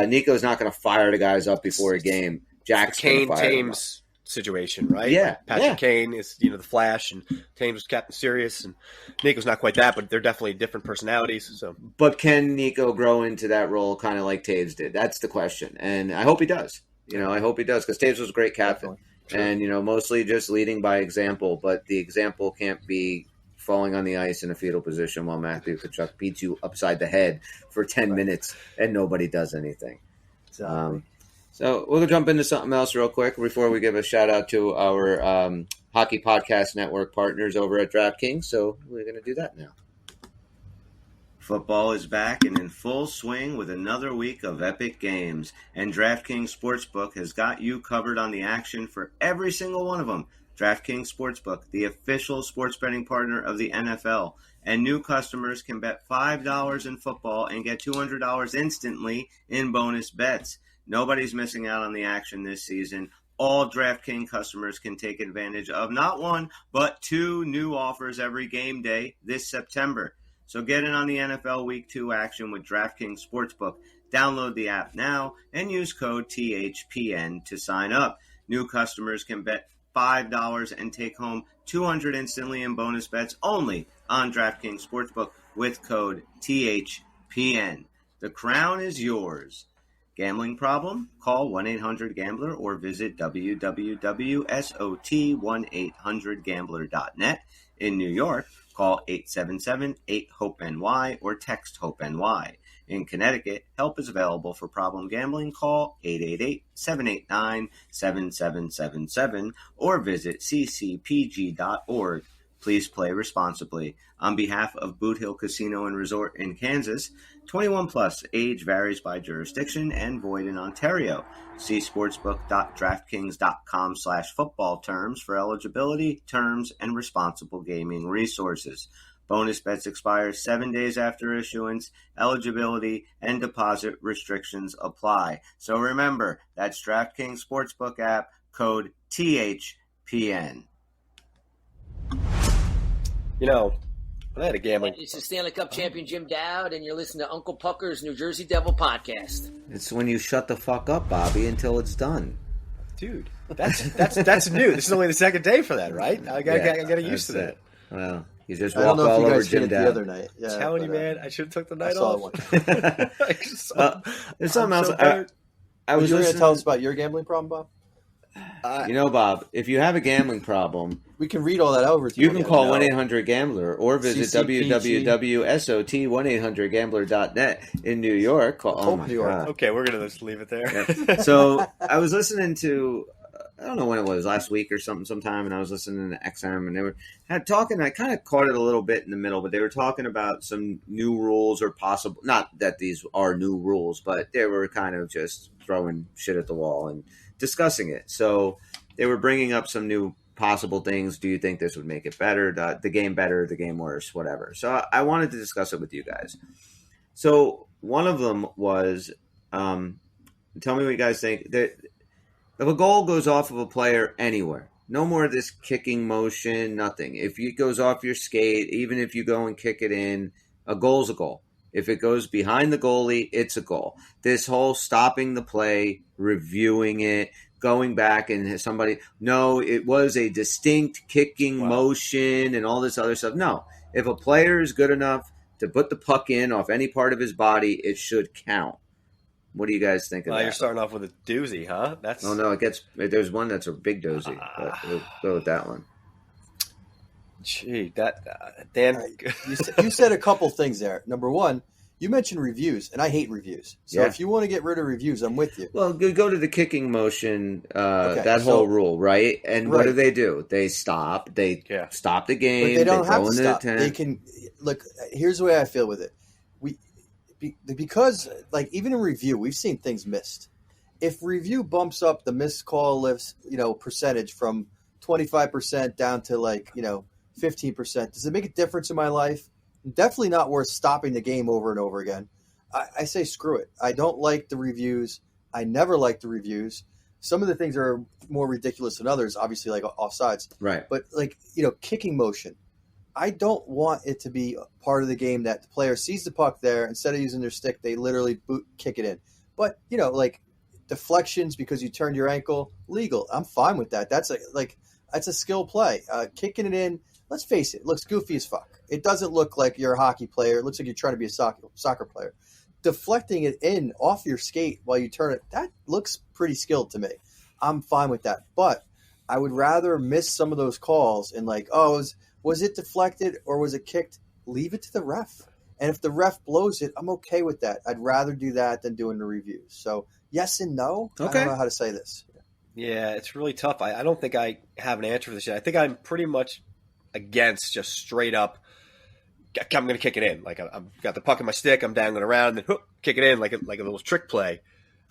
Nico's not going to fire the guys up before a game. Jack's Kane Thames situation, right? Yeah, Patrick Kane is the Flash, and Thames was Captain Sirius, and Nico's not quite that, but they're definitely different personalities. So, but can Nico grow into that role, kind of like Taves did? That's the question, and I hope he does. I hope he does because Taves was a great captain, and mostly just leading by example. But the example can't be falling on the ice in a fetal position while Matthew Tkachuk beats you upside the head for 10 minutes and nobody does anything. Exactly. So we'll jump into something else real quick before we give a shout out to our Hockey Podcast Network partners over at DraftKings. So we're going to do that now. Football is back and in full swing with another week of epic games. And DraftKings Sportsbook has got you covered on the action for every single one of them. DraftKings Sportsbook, the official sports betting partner of the NFL. And new customers can bet $5 in football and get $200 instantly in bonus bets. Nobody's missing out on the action this season. All DraftKings customers can take advantage of not 1, but 2 new offers every game day this September. So get in on the NFL Week 2 action with DraftKings Sportsbook. Download the app now and use code THPN to sign up. New customers can bet $5 and take home $200 instantly in bonus bets only on DraftKings Sportsbook with code THPN. The crown is yours. Gambling problem? Call 1-800-GAMBLER or visit www.sot1800gambler.net. In New York, call 877-8-HOPE-NY or text HOPE-NY. In Connecticut, help is available for problem gambling. Call 888-789-7777 or visit ccpg.org. Please play responsibly. On behalf of Boot Hill Casino and Resort in Kansas, 21 plus, age varies by jurisdiction and void in Ontario. See sportsbook.draftkings.com/football terms for eligibility, terms, and responsible gaming resources. Bonus bets expire 7 days after issuance. Eligibility and deposit restrictions apply. So remember, that's DraftKings Sportsbook app, code THPN. I had a gambling. This is Stanley Cup champion Jim Dowd, and you're listening to Uncle Pucker's New Jersey Devil podcast. It's when you shut the fuck up, Bobby, until it's done. Dude, that's new. This is only the second day for that, right? I got used to that. Well, you just I don't walk know if all you over guys did Jim it Dowd. the other night. Yeah, Telling you, man, I should have took the night I saw off. one. There's something else. I Was was you going to listening. tell us about your gambling problem, Bob? Bob, if you have a gambling problem, We can read all that over to you. you can call 1-800-GAMBLER or visit CCPG. www.sot1800gambler.net in New York. New York. God. Okay, we're gonna just leave it there. So I was listening to, I don't know when it was, last week or sometime, and I was listening to XM, and they were talking. I kind of caught it a little bit in the middle, but they were talking about some new rules or possible, not that these are new rules, but they were kind of just throwing shit at the wall and discussing it. So they were bringing up some new possible things. Do you think this would make it better, the game better, the game worse, whatever? So I wanted to discuss it with you guys. So one of them was, tell me what you guys think. That if a goal goes off of a player anywhere, no more of this kicking motion, nothing. If it goes off your skate, even if you go and kick it in, a goal's a goal. If it goes behind the goalie, it's a goal. This whole stopping the play, reviewing it, going back and somebody, no, it was a distinct kicking motion and all this other stuff. No, if a player is good enough to put the puck in off any part of his body, it should count. What do you guys think of that? You're starting off with a doozy, huh? Oh, no, there's one that's a big doozy, but we'll go with that one. Gee, Dan. You said a couple things there. Number one, you mentioned reviews, and I hate reviews. So if you want to get rid of reviews, I'm with you. Well, go to the kicking motion, Okay, whole rule, right? And what Right. do? They stop. They stop the game. But they don't have go to into stop. the 10. They can look. Here's the way I feel with it. Because even in review, we've seen things missed. If review bumps up the missed call list, percentage from 25% down to 15%, does it make a difference in my life? Definitely not worth stopping the game over and over again. I say screw it. I don't like the reviews. I never liked the reviews. Some of the things are more ridiculous than others, obviously, like offsides. Right. But kicking motion. I don't want it to be part of the game that the player sees the puck there. Instead of using their stick, they literally kick it in. But, deflections because you turned your ankle, legal. I'm fine with that. That's a skill play. Kicking it in, let's face it, looks goofy as fuck. It doesn't look like you're a hockey player. It looks like you're trying to be a soccer player. Deflecting it in off your skate while you turn it, that looks pretty skilled to me. I'm fine with that. But I would rather miss some of those calls and was it deflected or was it kicked? Leave it to the ref. And if the ref blows it, I'm okay with that. I'd rather do that than doing the reviews. So yes and no. Okay. I don't know how to say this. Yeah, it's really tough. I don't think I have an answer for this yet. I think I'm pretty much against just straight up, I'm going to kick it in. I've got the puck in my stick, I'm dangling around, and then kick it in like a little trick play.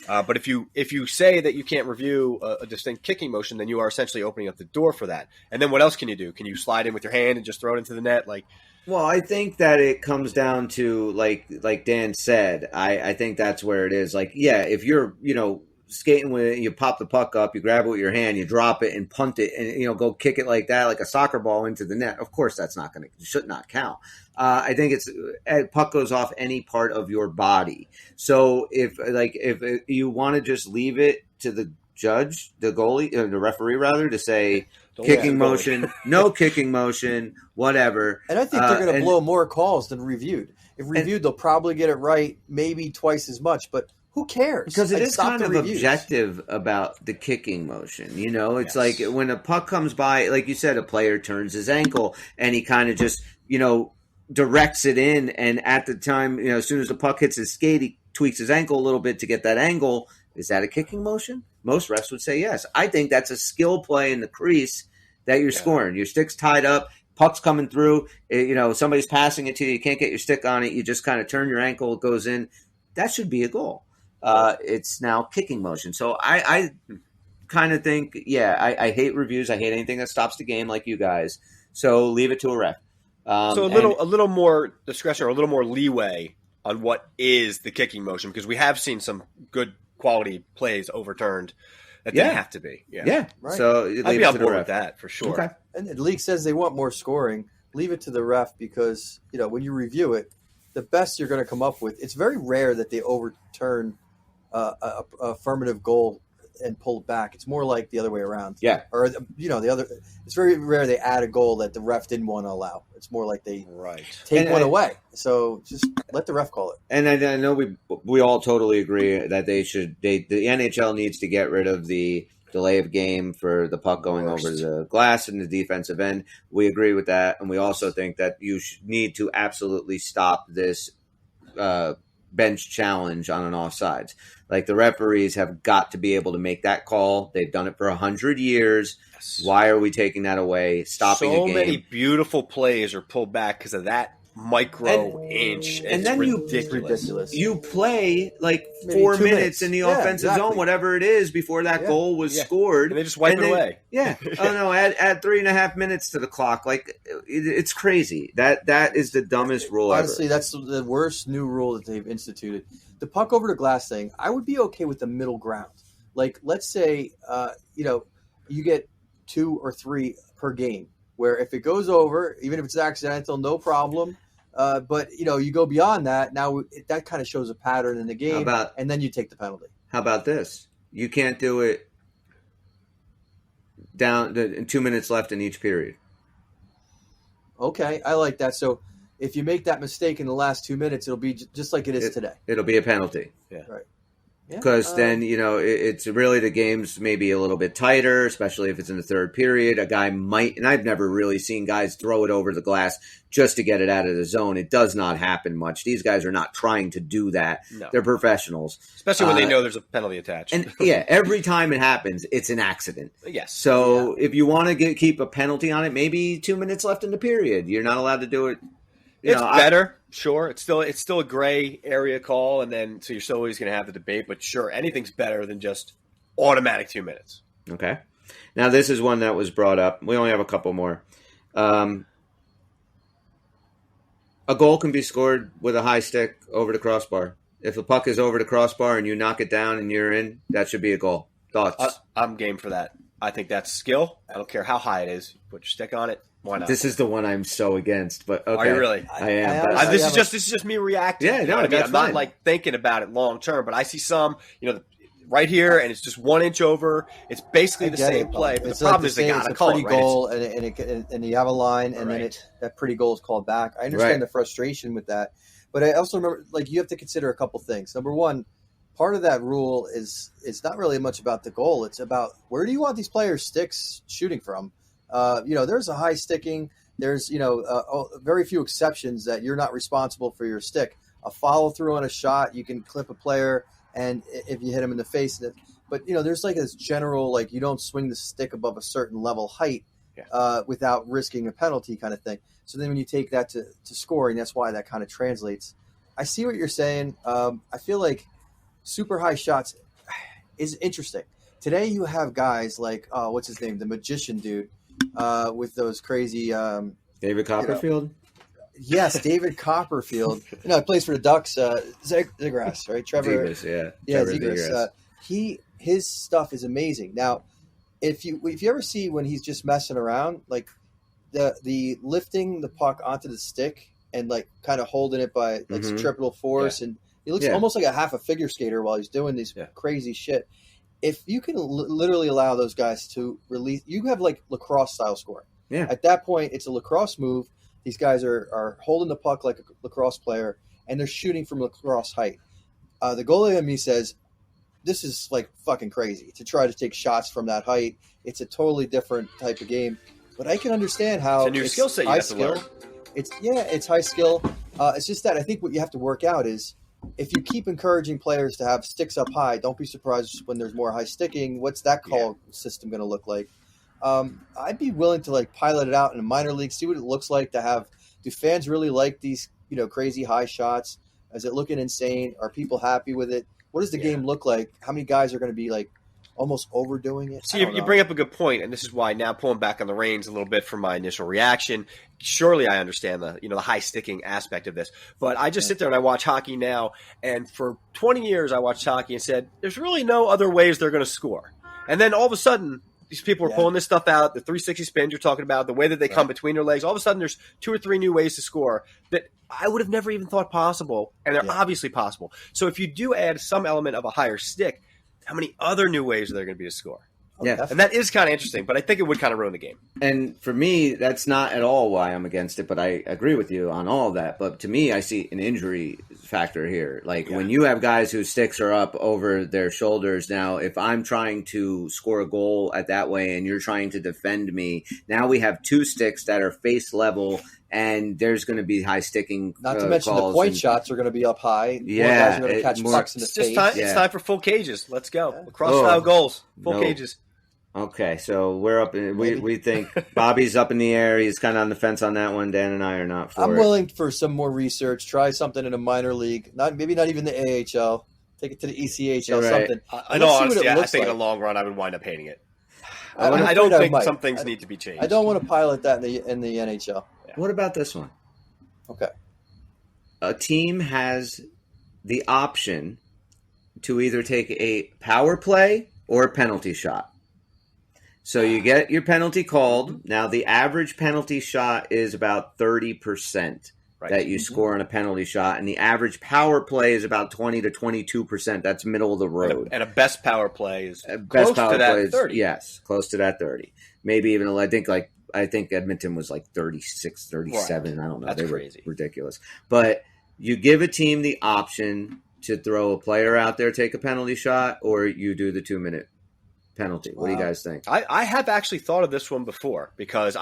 But if you say that you can't review a distinct kicking motion, then you are essentially opening up the door for that. And then what else can you do? Can you slide in with your hand and just throw it into the net? Well, I think that it comes down to like Dan said. I think that's where it is. If you're skating with it, you pop the puck up, you grab it with your hand, you drop it and punt it, and go kick it like that, like a soccer ball into the net. Of course, that's should not count. I think puck goes off any part of your body. So if you want to just leave it to the judge, the goalie, the referee rather, to say kicking motion, no kicking motion, whatever. And I think they're going to blow more calls than reviewed. If reviewed, they'll probably get it right, maybe twice as much, but who cares? Because it is kind of objective about the kicking motion. It's like when a puck comes by, like you said, a player turns his ankle and he kind of just, directs it in. And at the time, as soon as the puck hits his skate, he tweaks his ankle a little bit to get that angle. Is that a kicking motion? Most refs would say yes. I think that's a skill play in the crease that you're scoring. Your stick's tied up, puck's coming through, somebody's passing it to you, you can't get your stick on it, you just kind of turn your ankle, it goes in. That should be a goal. It's now kicking motion. So I kind of think, I hate reviews. I hate anything that stops the game like you guys. So leave it to a ref. So a little more discretion or a little more leeway on what is the kicking motion, because we have seen some good quality plays overturned that didn't have to be. Yeah. Right. So I'd be on board with that for sure. Okay. And the league says they want more scoring. Leave it to the ref, because when you review it, the best you're going to come up with. It's very rare that they overturn a affirmative goal and pull it back. It's more like the other way around. Yeah. Or the other. It's very rare they add a goal that the ref didn't want to allow. It's more like they take one away. So just let the ref call it. And I know we all totally agree that the NHL needs to get rid of the delay of game for the puck going over the glass in the defensive end. We agree with that, and we also think that you need to absolutely stop this bench challenge on an offsides. Like, the referees have got to be able to make that call. They've done it for 100 years. Yes. Why are we taking that away? Stopping a game. So many beautiful plays are pulled back because of that inch. And then ridiculous. You play like Maybe 4 2 minutes in the offensive exactly. zone, whatever it is, before that goal was scored. And they just wipe it away. Yeah. Oh, no, add 3.5 minutes to the clock. Like, it's crazy. That is the dumbest rule Honestly, ever. that's the worst new rule that they've instituted. The puck over the glass thing, I would be okay with the middle ground. Like, let's say, you get 2 or 3 per game, where if it goes over, even if it's accidental, no problem. But you go beyond that. Now that kind of shows a pattern in the game, and then you take the penalty. How about this? You can't do it down 2 minutes left in each period. Okay, I like that. So if you make that mistake in the last 2 minutes, it'll be just like it is today. It'll be a penalty. Yeah. Right. Because then, it's really, the game's maybe a little bit tighter, especially if it's in the third period. A guy might, and I've never really seen guys throw it over the glass just to get it out of the zone. It does not happen much. These guys are not trying to do that. No. They're professionals. Especially when they know there's a penalty attached. And every time it happens, it's an accident. Yes. So if you want to keep a penalty on it, maybe 2 minutes left in the period. You're not allowed to do it. It's better, sure. It's still a gray area call, and then so you're still always going to have the debate. But sure, anything's better than just automatic 2 minutes. Okay. Now this is one that was brought up. We only have a couple more. A goal can be scored with a high stick over the crossbar. If the puck is over the crossbar and you knock it down and you're in, that should be a goal. Thoughts? I'm game for that. I think that's skill. I don't care how high it is. Put your stick on it. Why not? This is the one I'm so against, but okay. Are you really? I am. This is just me reacting. Yeah, no, that's I'm fine. not like thinking about it long term, but I see some, right here, and it's just 1 inch over. It's basically the same play. But the problem is they got to call it, right? Goal, and you have a line, and then that pretty goal is called back. I understand the frustration with that, but I also remember, you have to consider a couple things. Number one, part of that rule is it's not really much about the goal. It's about where do you want these players' sticks shooting from. There's a high sticking. There's, very few exceptions that you're not responsible for your stick. A follow through on a shot, you can clip a player, and if you hit him in the face, but there's like this general, you don't swing the stick above a certain level height without risking a penalty kind of thing. So then when you take that to scoring, that's why that kind of translates. I see what you're saying. I feel like super high shots is interesting. Today you have guys like, what's his name? The magician dude. With those crazy David Copperfield? Yes, David Copperfield. He plays for the Ducks. Zegras, right? Trevor. Zegras, Zegras. His stuff is amazing. Now, if you ever see when he's just messing around, like the lifting the puck onto the stick and kind of holding it by centripetal force, and he looks almost like a half a figure skater while he's doing these crazy shit. If you can literally allow those guys to release, you have lacrosse style scoring. Yeah. At that point, it's a lacrosse move. These guys are holding the puck like a lacrosse player, and they're shooting from lacrosse height. The goalie in me says, this is fucking crazy to try to take shots from that height. It's a totally different type of game. But I can understand how it's a new skill set you have to learn. It's high skill. It's just that I think what you have to work out is, if you keep encouraging players to have sticks up high, don't be surprised when there's more high sticking. What's that call system going to look like? I'd be willing to pilot it out in a minor league, see what it looks like to have. Do fans really like these crazy high shots? Is it looking insane? Are people happy with it? What does the game look like? How many guys are going to be almost overdoing it. See, you bring up a good point, and this is why now pulling back on the reins a little bit from my initial reaction. Surely I understand the high sticking aspect of this, but I just sit there and I watch hockey now, and for 20 years I watched hockey and said, there's really no other ways they're going to score. And then all of a sudden, these people are pulling this stuff out, the 360 spins you're talking about, the way that they come between their legs. All of a sudden, there's 2 or 3 new ways to score that I would have never even thought possible, and they're obviously possible. So if you do add some element of a higher stick, how many other new ways are there going to be to score? Yeah. And that is kind of interesting, but I think it would kind of ruin the game. And for me, that's not at all why I'm against it, but I agree with you on all of that. But to me, I see an injury factor here. Like when you have guys whose sticks are up over their shoulders, now if I'm trying to score a goal at that way and you're trying to defend me, now we have 2 sticks that are face level and there's going to be high sticking Not to mention the point shots are going to be up high. Yeah. More guys are going to catch pucks in the face. It's time for full cages. Let's go. Lacrosse-style goals. Full cages. Okay, so we're up. We think Bobby's up in the air. He's kind of on the fence on that one. Dan and I are not for I'm willing for some more research. Try something in a minor league. Maybe not even the AHL. Take it to the ECHL. Right. Something. I know. Honestly, I think in the long run, I would wind up hating it. I don't think some things need to be changed. I don't want to pilot that in the NHL. Yeah. What about this one? Okay. A team has the option to either take a power play or a penalty shot. So you get your penalty called. Now, the average penalty shot is about 30% that you score on a penalty shot, and the average power play is about 20 to 22%. That's middle of the road. And a best power play is close to that 30. Yes, close to that 30. Maybe even, I think Edmonton was like 36, 37. Right. I don't know. That's they crazy. were ridiculous. But you give a team the option to throw a player out there, take a penalty shot, or you do the 2-minute penalty. What do you guys think? I have actually thought of this one before because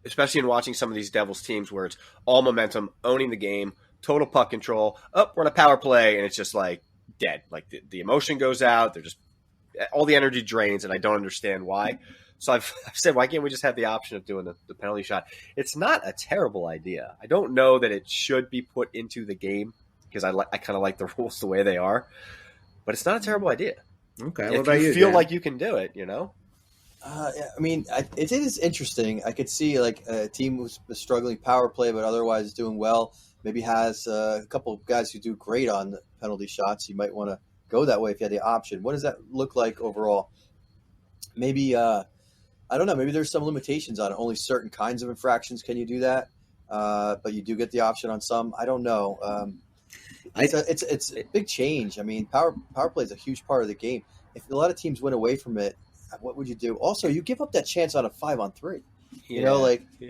especially in watching some of these Devils teams where it's all momentum, owning the game, total puck control, we're on a power play, and it's just like dead. Like the emotion goes out. They're just all the energy drains, and I don't understand why. So I've said, why can't we just have the option of doing the penalty shot? It's not a terrible idea. I don't know that it should be put into the game because I kind of like the rules the way they are, but it's not a terrible idea. Okay, what about you feel Dan? Like you can do it, It is interesting. I could see like a team who's struggling power play, but otherwise doing well. Maybe has a couple of guys who do great on the penalty shots. You might want to go that way if you had the option. What does that look like overall? Maybe I don't know. Maybe there's some limitations on it. Only certain kinds of infractions can you do that, but you do get the option on some. I don't know. It's a big change. I mean, power play is a huge part of the game. If a lot of teams went away from it, what would you do? Also, you give up that chance on a 5-on-3.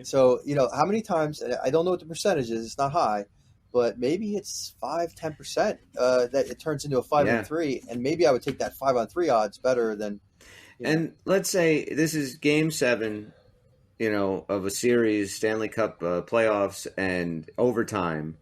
So how many times? I don't know what the percentage is. It's not high, but maybe it's 5-10% that it turns into a 5-on-3, and maybe I would take that 5-on-3 odds better than. And let's say this is Game 7, of a series, Stanley Cup playoffs, and overtime.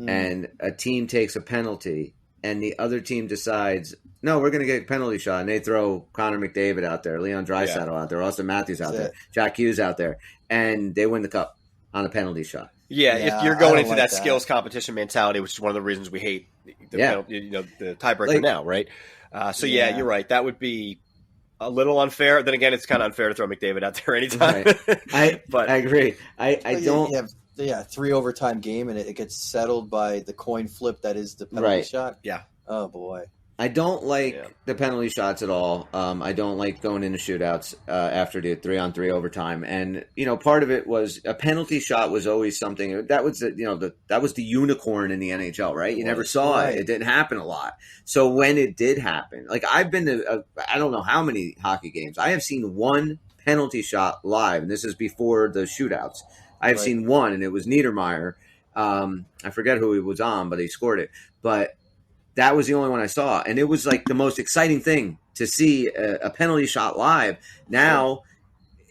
And a team takes a penalty, and the other team decides, no, we're going to get a penalty shot, and they throw Connor McDavid out there, Leon Draisaitl out there, Austin Matthews out there, Jack Hughes out there, and they win the cup on a penalty shot. Yeah, if you're going into that skills competition mentality, which is one of the reasons we hate the tiebreaker now, right? You're right. That would be a little unfair. Then again, it's kind of unfair to throw McDavid out there anytime. Right. I agree. I don't. You have 3 overtime game, and it gets settled by the coin flip that is the penalty shot. Yeah. Oh boy. I don't like the penalty shots at all. I don't like going into shootouts after the 3-on-3 overtime. And part of it was a penalty shot was always something that was that was the unicorn in the NHL, right? You never saw it. It didn't happen a lot. So when it did happen, like I've been to I don't know how many hockey games. I have seen one penalty shot live, and this is before the shootouts. I've seen one, and it was Niedermeyer. I forget who he was on, but he scored it. But that was the only one I saw. And it was like the most exciting thing to see a penalty shot live. Now,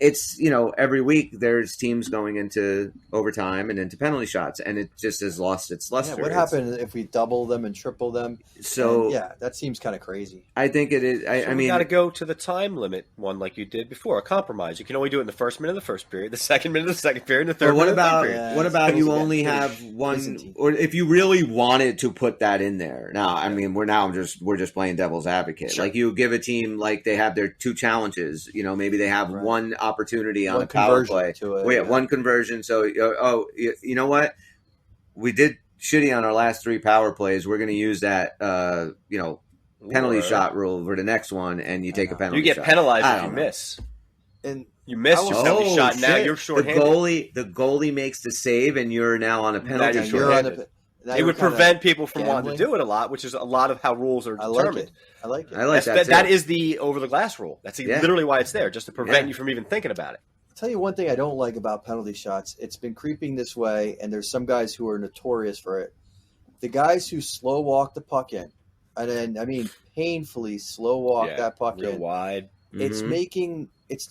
it's, every week there's teams going into overtime and into penalty shots, and it just has lost its luster. What happened if we double them and triple them? So and, that seems kind of crazy. I think it is. I mean, got to go to the time limit one like you did before. A compromise. You can only do it in the first minute of the first period, the second minute of the second period, the third. What minute about of the third period. what about you only have one, or if you really wanted to put that in there? Now, I mean, we're just playing devil's advocate. Sure. Like, you give a team, like, they have their 2 challenges. Maybe they have one opportunity on One a power play. One conversion. So, you know what? We did shitty on our last 3 power plays. We're going to use that, penalty shot rule for the next one, and you take a penalty. You get shot. penalized if you miss. And you missed your penalty shot. Now you're shorthanded. The goalie makes the save, and you're now on a penalty shot. It would prevent people from wanting to do it a lot, which is a lot of how rules are determined. I like it. I like that. That is the over the glass rule. That's literally why it's there, just to prevent you from even thinking about it. I'll tell you one thing I don't like about penalty shots. It's been creeping this way, and there's some guys who are notorious for it. The guys who slow walk the puck in, and then, painfully slow walk that puck real in. Wide. It's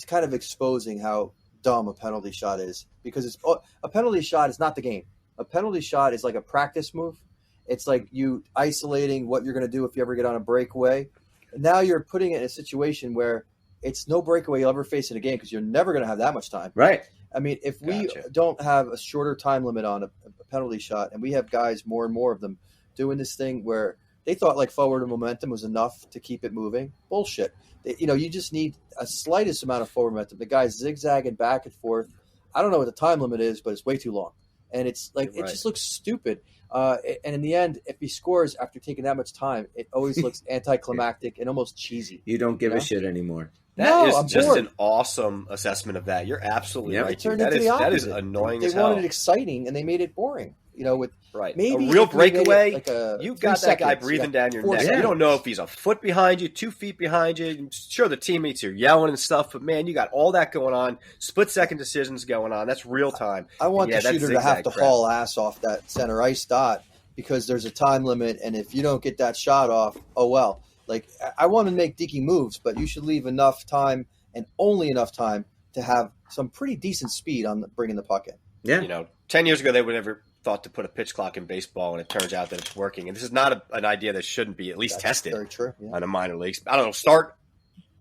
kind of exposing how dumb a penalty shot is, because a penalty shot is not the game. A penalty shot is like a practice move. It's like you isolating what you're going to do if you ever get on a breakaway. And now you're putting it in a situation where it's no breakaway you'll ever face in a game, because you're never going to have that much time. Right. I mean, if we don't have a shorter time limit on a penalty shot, and we have guys, more and more of them, doing this thing where they thought like forward momentum was enough to keep it moving. Bullshit. You just need a slightest amount of forward momentum. The guy's zigzagging back and forth. I don't know what the time limit is, but it's way too long. And it's like, it just looks stupid. And in the end, if he scores after taking that much time, it always looks anticlimactic and almost cheesy. You don't give a shit anymore. That is just an awesome assessment of that. You're absolutely right. That is annoying as hell. They wanted it exciting, and they made it boring. With maybe a real breakaway, like you've got that guy breathing down your neck. You don't know if he's a foot behind you, 2 feet behind you. Sure, the teammates are yelling and stuff, but man, you got all that going on. Split-second decisions going on. That's real time. I want the shooter to have to haul ass off that center ice dot, because there's a time limit, and if you don't get that shot off, oh well. Like, I want to make dicky moves, but you should leave enough time, and only enough time, to have some pretty decent speed on bringing the puck in. Yeah. 10 years ago, they would never thought to put a pitch clock in baseball, and it turns out that it's working. And this is not an idea that shouldn't be at least tested very true, on a minor league. I don't know, start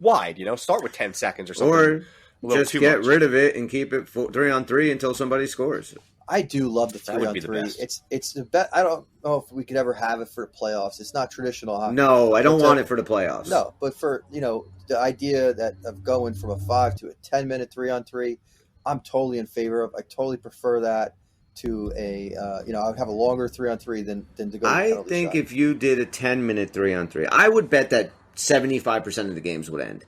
wide, start with 10 seconds or something. Or just get rid of it and keep it 3-on-3 until somebody scores. I do love the 3-on-3. It's the best. I don't know if we could ever have it for the playoffs. It's not traditional hockey. No, I don't want it for the playoffs. No, but for the idea of going from a 5 to a 10-minute 3-on-3, I'm totally in favor of. I totally prefer that to a I would have a longer 3-on-3 than to go. I think if you did a 10-minute 3-on-3, I would bet that 75% of the games would end.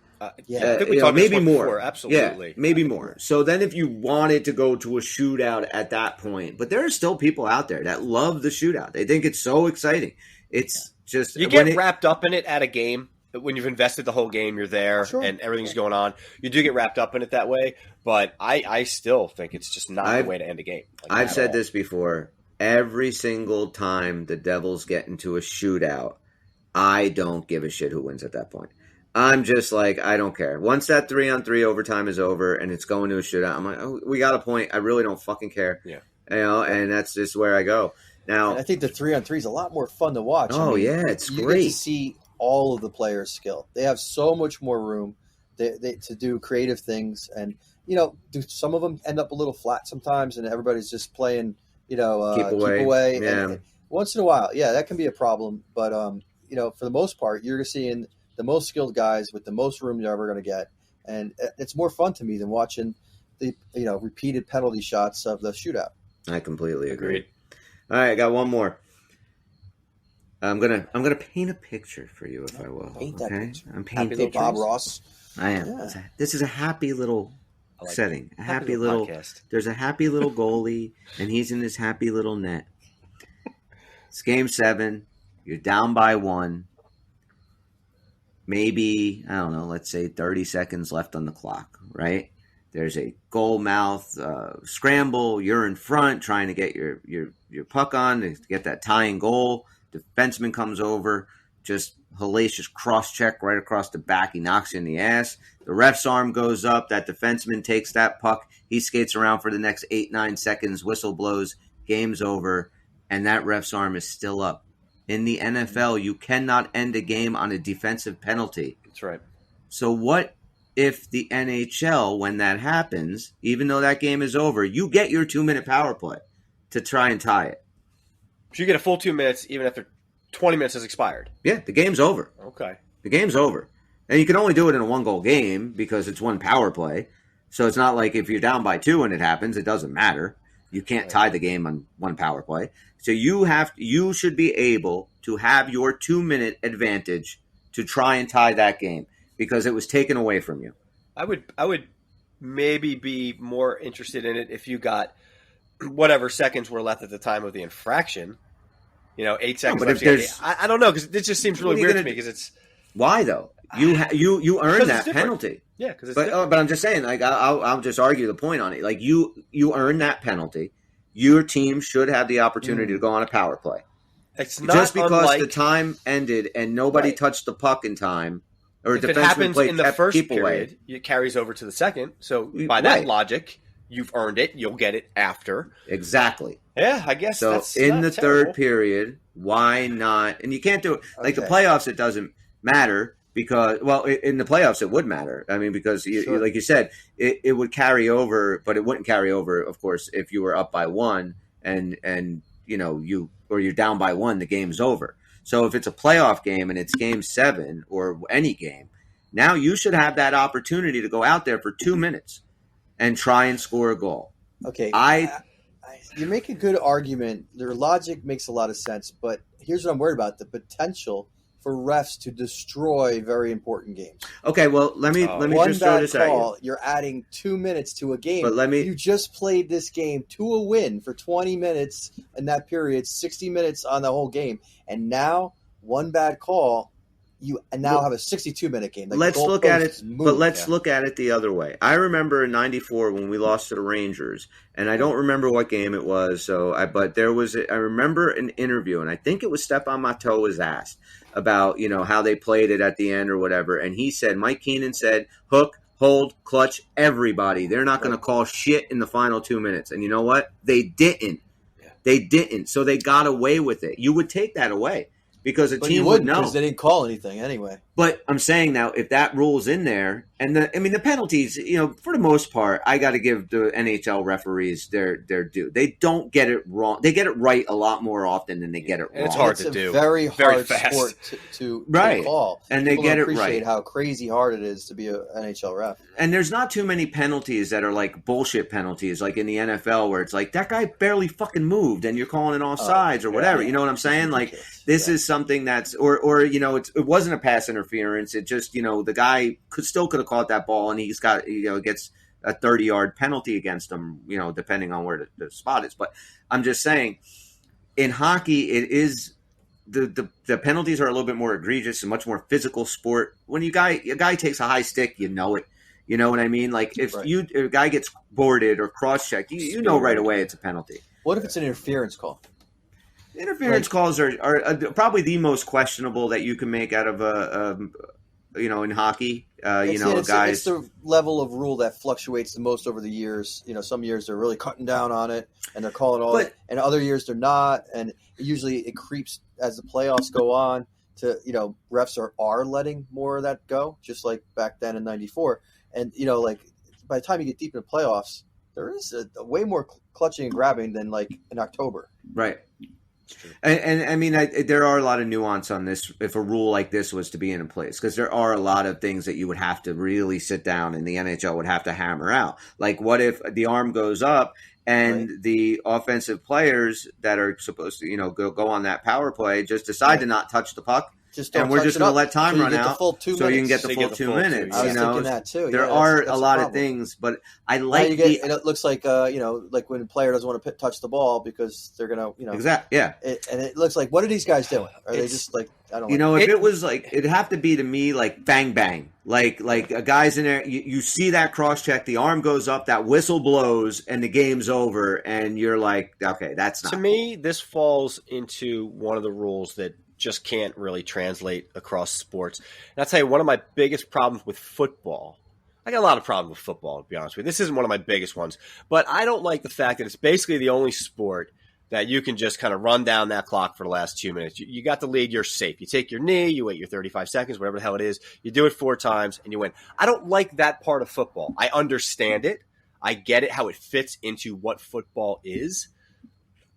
Maybe more. Before. Absolutely. Yeah, maybe more. So then if you wanted to go to a shootout at that point, but there are still people out there that love the shootout. They think it's so exciting. It's just... You get wrapped up in it at a game. When you've invested the whole game, you're there, and everything's going on. You do get wrapped up in it that way, but I still think it's just not the way to end a game. I've said this before. Every single time the Devils get into a shootout, I don't give a shit who wins at that point. I'm just like, I don't care. Once that 3-on-3 overtime is over and it's going to a shootout, I'm like, oh, we got a point. I really don't fucking care. Yeah. And that's just where I go. Now, and I think the 3-on-3 is a lot more fun to watch. Oh, it's great. You get to see all of the players' skill. They have so much more room to do creative things, and do some of them end up a little flat sometimes, and everybody's just playing, keep away. Yeah. And once in a while, that can be a problem. But for the most part, you're seeing the most skilled guys with the most room you're ever going to get, and it's more fun to me than watching the repeated penalty shots of the shootout. I completely agree. All right, I got one more. I'm gonna paint a picture for you, if I will. Paint that picture. I'm painting happy Bob Ross. I am. Yeah. This is a happy little setting. A happy little. Podcast. There's a happy little goalie, and he's in his happy little net. It's Game 7. You're down by 1. Maybe, I don't know, let's say 30 seconds left on the clock, right? There's a goal mouth scramble. You're in front trying to get your puck on to get that tying goal. Defenseman comes over, just hellacious cross-check right across the back. He knocks you in the ass. The ref's arm goes up. That defenseman takes that puck. He skates around for the next 8-9 seconds. Whistle blows. Game's over. And that ref's arm is still up. In the NFL, you cannot end a game on a defensive penalty. That's right. So what if the NHL, when that happens, even though that game is over, you get your 2-minute power play to try and tie it? So you get a full 2 minutes even after 20 minutes has expired. Yeah, the game's over. Okay. The game's over. And you can only do it in a 1-goal game because it's one power play. So it's not like if you're down by 2 and it happens, it doesn't matter. You can't tie the game on one power play. So you should be able to have your 2-minute advantage to try and tie that game because it was taken away from you. I would maybe be more interested in it if you got whatever seconds were left at the time of the infraction. 8 seconds. No, but left. if there's, I don't know because it just seems really weird to me because it's why though. You earn that penalty. Yeah, because it's but I'm just saying, like I'll just argue the point on it. Like you earn that penalty. Your team should have the opportunity to go on a power play. It's not just because the unlike, time ended and nobody touched the puck in time, or if it happens in the first period, it carries over to the second. So by that logic, you've earned it. You'll get it after. Exactly. Yeah, I guess. So that's in the terrible. third period, why not? And you can't do it like the playoffs. It doesn't matter because, well, in the playoffs it would matter. I mean, because like you said, it would carry over, but it wouldn't carry over, of course, if you were up by 1 and you're down by 1, the game's over. So if it's a playoff game and it's game 7 or any game, now you should have that opportunity to go out there for 2 minutes and try and score a goal. Okay. You make a good argument. Their logic makes a lot of sense, but here's what I'm worried about: the potential for refs to destroy very important games. Okay, well, let me just throw this at you. You're adding 2 minutes to a game. But you just played this game to a win for 20 minutes in that period, 60 minutes on the whole game, and now one bad call, you now have a 62-minute game. Like let's look at it, but let's look at it the other way. I remember in '94 when we lost to the Rangers, and I don't remember what game it was. But there was I remember an interview, and I think it was Stepan Matteau was asked about how they played it at the end or whatever, and he said Mike Keenan said hook, hold, clutch, everybody. They're not going to call shit in the final 2 minutes, and you know what? They didn't. Yeah. They didn't. So they got away with it. You would take that away. Because team would know. Because they didn't call anything anyway. But I'm saying now, if that rule's in there, and the penalties, for the most part, I got to give the NHL referees their due. They don't get it wrong. They get it right a lot more often than they get it wrong. It's hard to do. Very hard sport to call. And People they get don't it right. Appreciate how crazy hard it is to be an NHL ref. And there's not too many penalties that are like bullshit penalties, like in the NFL, where it's like that guy barely fucking moved, and you're calling it offsides or whatever. Yeah. You know what I'm saying? Like this is something that's, or it wasn't a pass interference. It just the guy could have caught that ball, and he's got gets a 30-yard penalty against him. Depending on where the spot is. But I'm just saying, in hockey, it is. The penalties are a little bit more egregious and much more physical sport. When a guy takes a high stick, you know it. You know what I mean? Like if a guy gets boarded or cross-checked, you know right away it's a penalty. What if it's an interference call? Interference calls are probably the most questionable that you can make out of in hockey. It's the level of rule that fluctuates the most over the years. Some years they're really cutting down on it and they're calling and other years they're not. And usually it creeps as the playoffs go on to, refs are letting more of that go, just like back then in '94. And, by the time you get deep in the playoffs, there is a way more clutching and grabbing than like in October. Right. And I mean, there are a lot of nuance on this if a rule like this was to be in place, because there are a lot of things that you would have to really sit down and the NHL would have to hammer out. Like, what if the arm goes up and the offensive players that are supposed to, go on that power play just decide to not touch the puck? And we're just going to let time run out so you can get the full 2 minutes. I was thinking that too. There are a lot of things, but I like and it looks like like when a player doesn't want to touch the ball because they're going to exactly and it looks like, what are these guys doing? Are they just like, I don't know. If it was like, it'd have to be to me like bang bang, like a guy's in there. You see that cross check, the arm goes up, that whistle blows, and the game's over, and you're like, okay, that's not. To me, this falls into one of the rules that just can't really translate across sports. And I'll tell you, one of my biggest problems with football, I got a lot of problems with football, to be honest with you. This isn't one of my biggest ones, but I don't like the fact that it's basically the only sport that you can just kind of run down that clock for the last 2 minutes. You got the lead, you're safe. You take your knee, you wait your 35 seconds, whatever the hell it is. You do it 4 times, and you win. I don't like that part of football. I understand it. I get it, how it fits into what football is.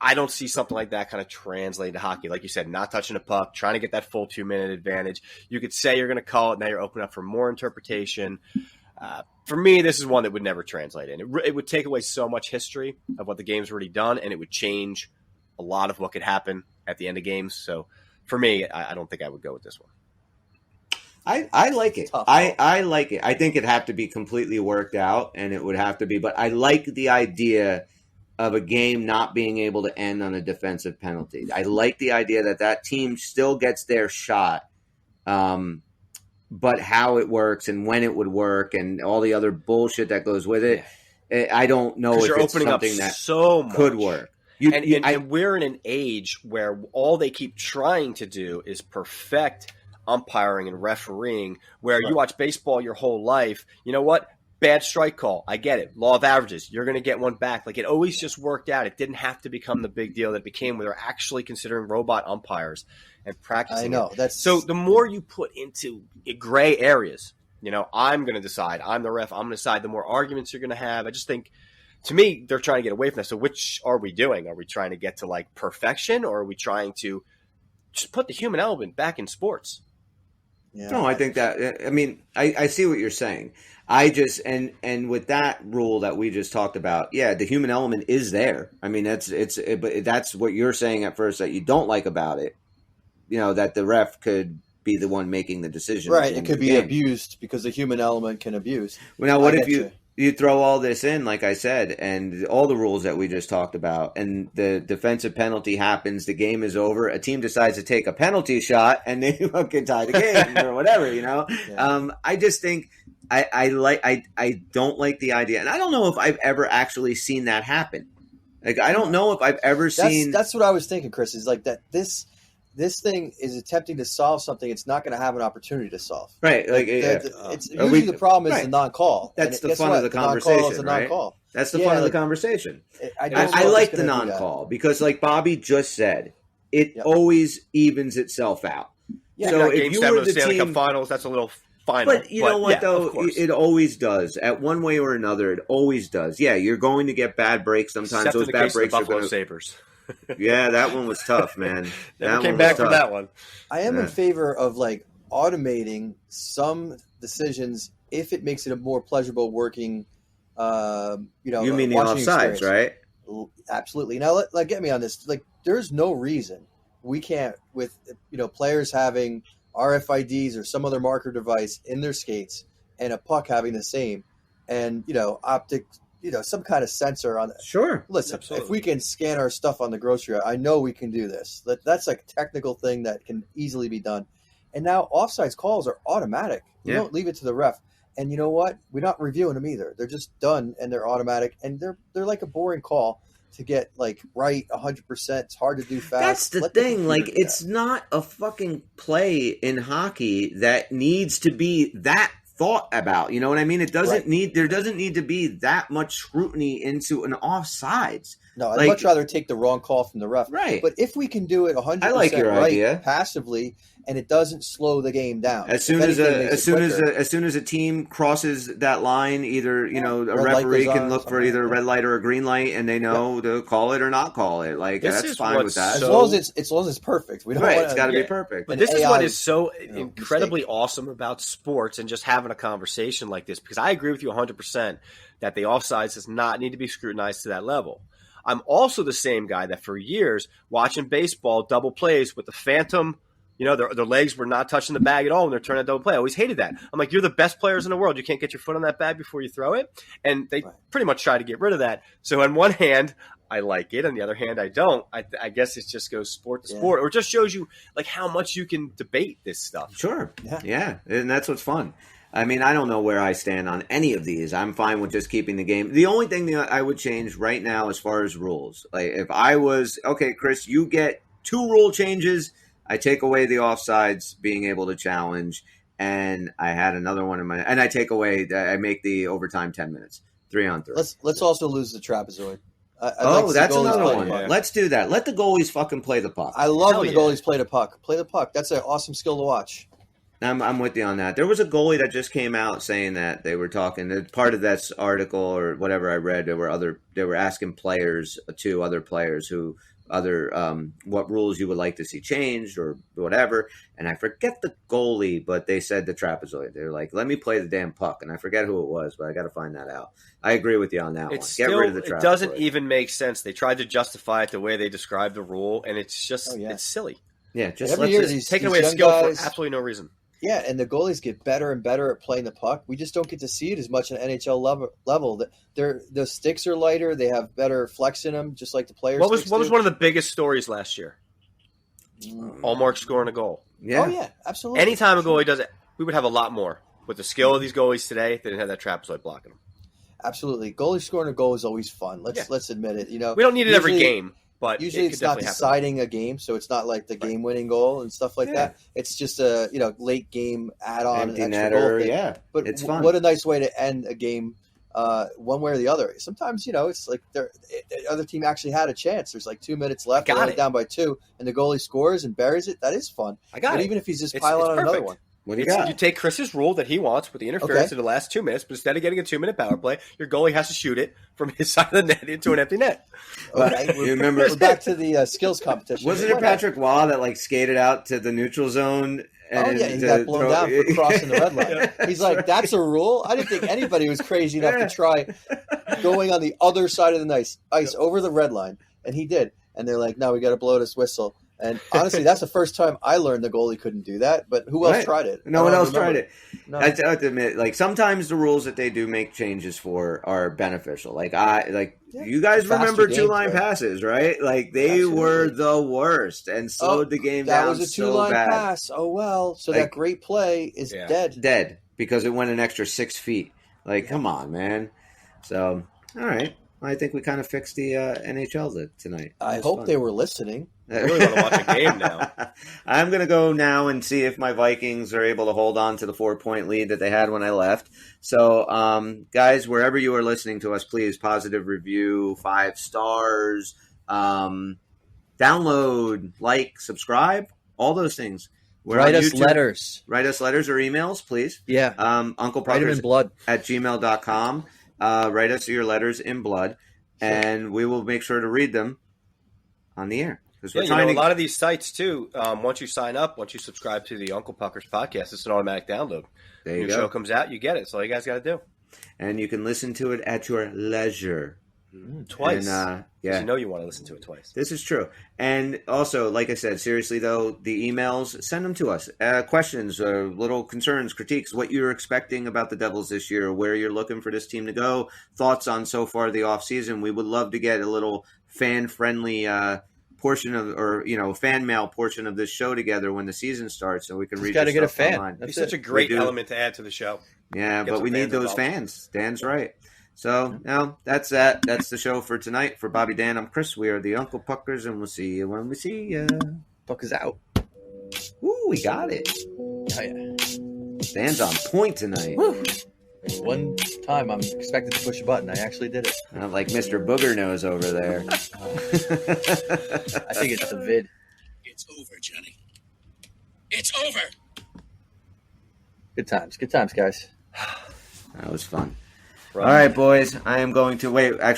I don't see something like that kind of translate to hockey. Like you said, not touching a puck, trying to get that full 2-minute advantage. You could say you're going to call it. Now you're opening up for more interpretation. For me, this is one that would never translate in. It would take away so much history of what the game's already done, and it would change a lot of what could happen at the end of games. So for me, I don't think I would go with this one. I like it. I like it. I think it'd have to be completely worked out, and it would have to be. But I like the idea of a game not being able to end on a defensive penalty. I like the idea that team still gets their shot, but how it works and when it would work and all the other bullshit that goes with it, I don't know if it's something that so could work. And we're in an age where all they keep trying to do is perfect umpiring and refereeing, where you watch baseball your whole life. You know what? Bad strike call. I get it. Law of averages. You're going to get one back. Like, it always just worked out. It didn't have to become the big deal that it became, where they're actually considering robot umpires and practicing. I know. So the more you put into gray areas, I'm going to decide. I'm the ref. I'm going to decide. The more arguments you're going to have. I just think, to me, they're trying to get away from that. So which are we doing? Are we trying to get to like perfection, or are we trying to just put the human element back in sports? Yeah. No, I think that, I mean, I see what you're saying. I just, and with that rule that we just talked about, yeah, the human element is there. I mean, but that's what you're saying at first that you don't like about it, that the ref could be the one making the decision. Right. It could be abused because the human element can abuse. Well, now, what if you throw all this in, like I said, and all the rules that we just talked about, and the defensive penalty happens, the game is over, a team decides to take a penalty shot, and they can tie the game or whatever, Yeah. I just think I don't like the idea, and I don't know if I've ever actually seen that happen. Like, I don't know if I've ever seen. That's what I was thinking, Chris. Is like that this thing is attempting to solve something it's not going to have an opportunity to solve. Right. Like, it's usually the problem is the non-call. That's the fun of the conversation, right? That's the fun of the conversation. I like the non-call because, like Bobby just said, it always evens itself out. Yeah. So if you were the Stanley Cup Finals, that's a little final. But you know what, though? It always does. At one way or another, it always does. Yeah, you're going to get bad breaks sometimes. Those bad breaks are going to... Sabres. Yeah, that one was tough, man. Never came back from that one. I am in favor of like automating some decisions if it makes it a more pleasurable working. You mean the offsides, right? Absolutely. Now, get me on this. Like, there's no reason we can't, with players having RFIDs or some other marker device in their skates and a puck having the same, and optic. Some kind of sensor on it. Sure. Listen, absolutely. If we can scan our stuff on the grocery, I know we can do this. That's a technical thing that can easily be done. And now offsides calls are automatic. You don't leave it to the ref. And you know what? We're not reviewing them either. They're just done and they're automatic. And they're like a boring call to get like right 100%. It's hard to do fast. That's the thing. Like, it's not a fucking play in hockey that needs to be that thought about, you know what I mean? It doesn't there doesn't need to be that much scrutiny into an offsides. No, I'd much rather take the wrong call from the ref. Right. But if we can do it 100% I like your idea. Passively, and it doesn't slow the game down. As soon as a team crosses that line, either a referee can look for either a red light or a green light, and they know to call it or not call it. Like, that's fine with that. As long as it's perfect. We don't it's got to be perfect. But this is what is so incredibly awesome about sports and just having a conversation like this, because I agree with you 100% that the offsides does not need to be scrutinized to that level. I'm also the same guy that for years watching baseball double plays with the phantom, their legs were not touching the bag at all when they're turning a double play. I always hated that. I'm like, you're the best players in the world. You can't get your foot on that bag before you throw it. And they pretty much try to get rid of that. So on one hand, I like it. On the other hand, I don't. I guess it just goes sport to sport, or it just shows you like how much you can debate this stuff. Sure. Yeah. And that's what's fun. I mean, I don't know where I stand on any of these. I'm fine with just keeping the game. The only thing that I would change right now as far as rules, like if I was, okay, Chris, you get 2 rule changes I take away the offsides being able to challenge, and I had another one in my. And I take away. I make the overtime 10 minutes, 3-on-3. Let's also lose the trapezoid. That's another one. Yeah. Let's do that. Let the goalies fucking play the puck. I love when the yeah. goalies play the puck. Play the puck. That's an awesome skill to watch. I'm with you on that. There was a goalie that just came out saying that they were talking. Part of that article or whatever I read, they were asking players to other players who what rules you would like to see changed or whatever. And I forget the goalie, but they said the trapezoid. They're like, let me play the damn puck. And I forget who it was, but I got to find that out. I agree with you on that one. Get rid of the trapezoid. It doesn't even make sense. They tried to justify it the way they described the rule, and it's just it's silly. Yeah, just every year taking away a skill for absolutely no reason. Yeah, and the goalies get better and better at playing the puck. We just don't get to see it as much at NHL level. The sticks are lighter. They have better flex in them, just like the players. What was one of the biggest stories last year? Allmark scoring a goal. Yeah. Oh yeah, absolutely. Anytime a goalie does it, we would have a lot more. With the skill of these goalies today, they didn't have that trapezoid blocking them. Absolutely, goalie scoring a goal is always fun. Let's admit it. We don't need it every game. But usually it's not deciding a game, so it's not like the game-winning goal and stuff like that. It's just a late game add-on, empty extra netter, goal thing. yeah. But it's fun. What a nice way to end a game, one way or the other. Sometimes it's like the other team actually had a chance. There's like 2 minutes left, they're only down by 2, and the goalie scores and buries it. That is fun. Even if he's just piling on another one. What do you got? You take Chris's rule that he wants with the interference in the last 2 minutes, but instead of getting a 2-minute power play, your goalie has to shoot it from his side of the net into an empty net. Okay, you remember? We're back to the skills competition. Wasn't it Patrick Waugh that skated out to the neutral zone? And he got blown down for crossing the red line. He's like, that's a rule? I didn't think anybody was crazy enough to try going on the other side of the ice over the red line, and he did. And they're like, no, we got to blow this whistle. And honestly, that's the first time I learned the goalie couldn't do that. But who else tried it? No one else tried it. No. I have to admit, sometimes the rules that they do make changes for are beneficial. You guys remember two-line passes, right? They were the worst and slowed the game down. That was a two-line pass. Oh well, so that great play is dead because it went an extra 6 feet. Come on, man. So, all right. I think we kind of fixed the NHL tonight. I hope they were listening. I really want to watch a game now. I'm going to go now and see if my Vikings are able to hold on to the 4-point lead that they had when I left. So, guys, wherever you are listening to us, please, positive review, 5 stars, download, subscribe, all those things. Write us letters. Write us letters or emails, please. Yeah. Uncle Write them in blood. at gmail.com. Write us your letters in blood, and we will make sure to read them on the air. A lot of these sites, too, once you sign up, once you subscribe to the Uncle Puckers podcast, it's an automatic download. There you go. New show comes out, you get it. That's all you guys got to do. And you can listen to it at your leisure. Twice. And, you know you want to listen to it twice. This is true. And also, like I said, seriously, though, the emails, send them to us. Questions, little concerns, critiques, what you're expecting about the Devils this year, where you're looking for this team to go, thoughts on so far the offseason. We would love to get a little fan-friendly portion of, fan mail portion of this show together when the season starts, so we can read. Got to get a fan. Online. That's such a great element to add to the show. Yeah, but we need those fans. Dan's right. So now that's that. That's the show for tonight. For Bobby, Dan, I'm Chris. We are the Uncle Puckers, and we'll see you when we see you. Puck is out. Ooh, we got it. Oh yeah. Dan's on point tonight. Woo. One time I'm expected to push a button. I actually did it. Not like Mr. Booger Nose over there. I think it's the vid. It's over, Johnny. It's over. Good times, guys. That was fun. Right. All right, boys. I am going to wait. Actually.